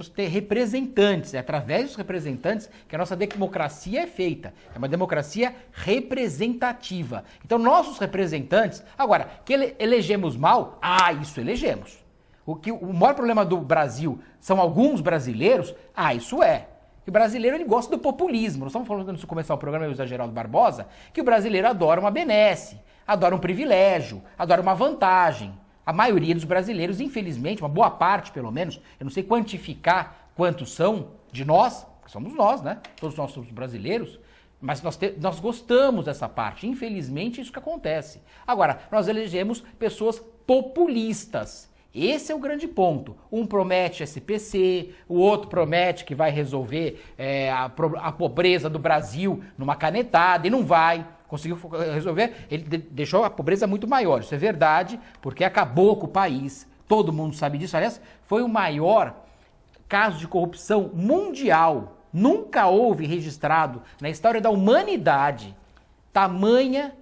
que ter representantes, é através dos representantes que a nossa democracia é feita. É uma democracia representativa. Então, nossos representantes... Agora, que elegemos mal? Isso elegemos. O maior problema do Brasil são alguns brasileiros? Isso é. Que o brasileiro ele gosta do populismo. Nós estamos falando, antes de começar o programa, eu e o Zé Geraldo Barbosa, que o brasileiro adora uma benesse, adora um privilégio, adora uma vantagem. A maioria dos brasileiros, infelizmente, uma boa parte pelo menos, eu não sei quantificar quantos são de nós, que somos nós, né? Todos nós somos brasileiros, Mas nós gostamos dessa parte. Infelizmente, isso que acontece. Agora, nós elegemos pessoas populistas. Esse é o grande ponto. Um promete SPC, o outro promete que vai resolver a pobreza do Brasil numa canetada, e não vai. Conseguiu resolver, ele deixou a pobreza muito maior. Isso é verdade, porque acabou com o país. Todo mundo sabe disso. Aliás, foi o maior caso de corrupção mundial. Nunca houve registrado na história da humanidade tamanha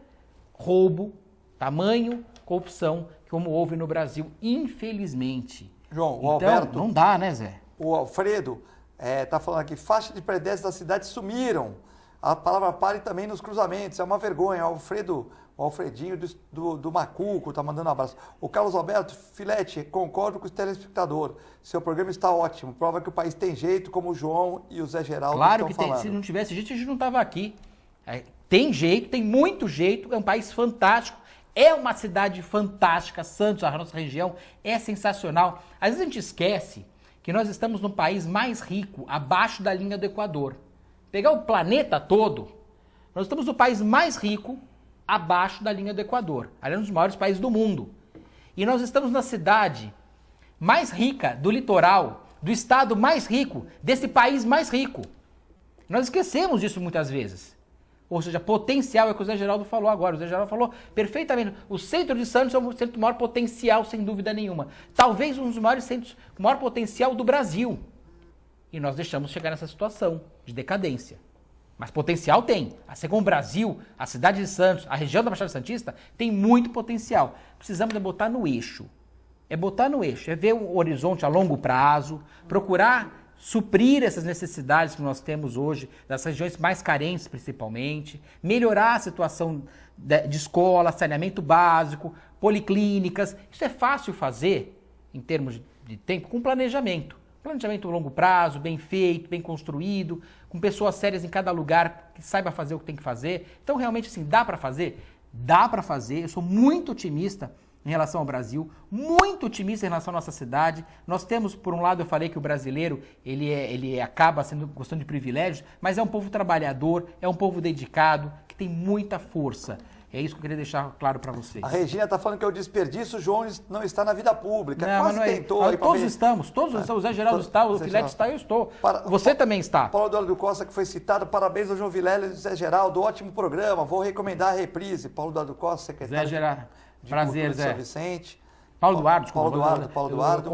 roubo, tamanho corrupção como houve no Brasil, infelizmente. João, o então, Alberto... não dá, né, Zé? O Alfredo está falando aqui, faixas de pedestres da cidade sumiram. A palavra pare também nos cruzamentos, é uma vergonha. O Alfredinho do Macuco está mandando um abraço. O Carlos Alberto, Filete, concordo com o telespectador. Seu programa está ótimo, prova que o país tem jeito, como o João e o Zé Geraldo claro estão que falando. Tem, se não tivesse jeito, a gente não estava aqui. Tem jeito, tem muito jeito, é um país fantástico, é uma cidade fantástica, Santos, a nossa região, é sensacional. Às vezes a gente esquece que nós estamos no país mais rico, abaixo da linha do Equador. Pegar o planeta todo, nós estamos no país mais rico, abaixo da linha do Equador. Ali é um dos maiores países do mundo. E nós estamos na cidade mais rica do litoral, do estado mais rico, desse país mais rico. Nós esquecemos disso muitas vezes. Ou seja, potencial é o que o Zé Geraldo falou agora. O Zé Geraldo falou perfeitamente. O centro de Santos é o centro de maior potencial, sem dúvida nenhuma. Talvez um dos maiores centros, o maior potencial do Brasil. E nós deixamos chegar nessa situação de decadência. Mas potencial tem. Assim como o Brasil, a cidade de Santos, a região da Baixada Santista, tem muito potencial. Precisamos botar no eixo. É botar no eixo, é ver um horizonte a longo prazo, procurar suprir essas necessidades que nós temos hoje, das regiões mais carentes principalmente, melhorar a situação de escola, saneamento básico, policlínicas. Isso é fácil fazer, em termos de tempo, com planejamento. Planejamento a longo prazo, bem feito, bem construído, com pessoas sérias em cada lugar, que saiba fazer o que tem que fazer. Então, realmente, assim, dá para fazer? Dá para fazer. Eu sou muito otimista em relação ao Brasil, muito otimista em relação à nossa cidade. Nós temos, por um lado, eu falei que o brasileiro, ele acaba gostando de privilégios, mas é um povo trabalhador, é um povo dedicado, que tem muita força. É isso que eu queria deixar claro para vocês. A Regina está falando que é o desperdício, o João não está na vida pública. Não, quase não é. tentou. Todos estamos, o Zé Geraldo está, o Filete está, eu estou. Você também está. Paulo Eduardo Costa, que foi citado, parabéns ao João Vilela e ao Zé Geraldo, ótimo programa, vou recomendar a reprise. Paulo Eduardo Costa, secretário Zé Geraldo. Prazer, Zé. São Vicente. Paulo Eduardo. Paulo Eduardo.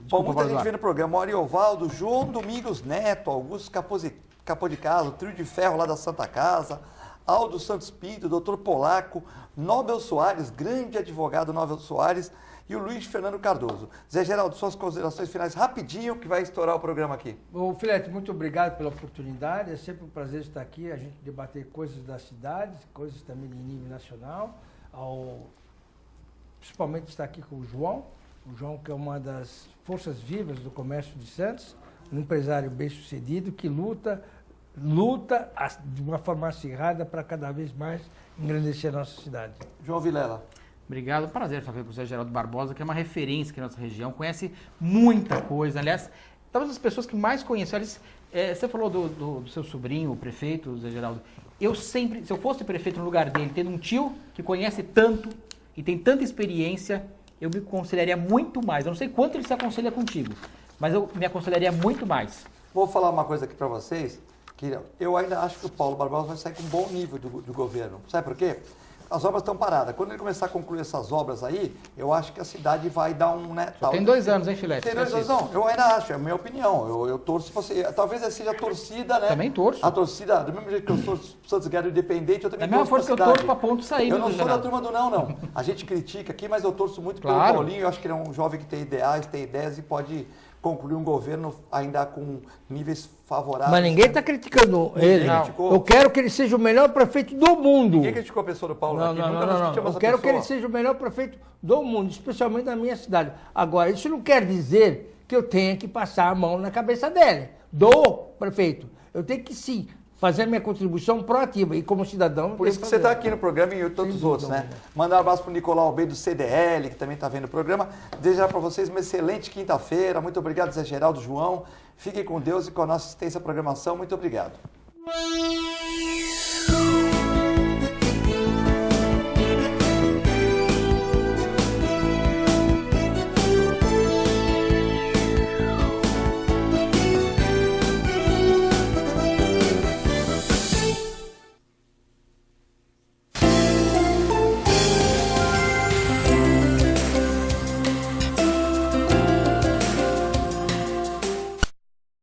Bom, muita gente vê no programa. Oriovaldo, João Domingos Neto, Augusto Capô de Casa, o Trio de Ferro lá da Santa Casa, Aldo Santos Pinto, Dr. Polaco, Nobel Soares, grande advogado Nobel Soares, e o Luiz Fernando Cardoso. Zé Geraldo, suas considerações finais rapidinho, que vai estourar o programa aqui. Ô, Filete, muito obrigado pela oportunidade. É sempre um prazer estar aqui, a gente debater coisas da cidade, coisas também de nível nacional. Principalmente estar aqui com o João, que é uma das forças vivas do comércio de Santos, um empresário bem-sucedido que luta de uma forma acirrada para cada vez mais engrandecer a nossa cidade. João Vilela. Obrigado, um prazer estar aqui com o Zé Geraldo Barbosa, que é uma referência aqui na nossa região, conhece muita coisa. Aliás, talvez as pessoas que mais conhecem, você falou do seu sobrinho, o prefeito, Zé Geraldo. Eu sempre, se eu fosse prefeito no lugar dele, tendo um tio que conhece tanto e tem tanta experiência, eu me aconselharia muito mais. Eu não sei quanto ele se aconselha contigo, mas eu me aconselharia muito mais. Vou falar uma coisa aqui para vocês, que eu ainda acho que o Paulo Barbosa vai sair com um bom nível do governo. Sabe por quê? As obras estão paradas. Quando ele começar a concluir essas obras aí, eu acho que a cidade vai dar um... Né, tem 2 anos, hein, Filete? Tem 2 anos, não. Eu ainda acho, é a minha opinião. Eu torço você. Talvez seja a torcida, né? Também torço. A torcida, do mesmo jeito que eu torço pro Santos Guerra Independente, eu também torço pra cidade. Da mesma força que eu torço pra Ponto sair. Eu não sou da turma do não. A gente critica aqui, mas eu torço muito pelo Paulinho. Eu acho que ele é um jovem que tem ideais, tem ideias e pode concluir um governo ainda com níveis favoráveis. Mas ninguém está criticando ele. Eu quero que ele seja o melhor prefeito do mundo. Ninguém criticou a pessoa do Paulo aqui. Não. Eu quero que ele seja o melhor prefeito do mundo, especialmente na minha cidade. Agora, isso não quer dizer que eu tenha que passar a mão na cabeça dele, do prefeito. Eu tenho que, sim, fazer a minha contribuição proativa e como cidadão... Por isso que você está aqui no programa e todos os outros, né? Mandar um abraço para o Nicolau Albeiro do CDL, que também está vendo o programa. Desejar para vocês uma excelente quinta-feira. Muito obrigado, Zé Geraldo, João. Fiquem com Deus e com a nossa assistência à programação. Muito obrigado.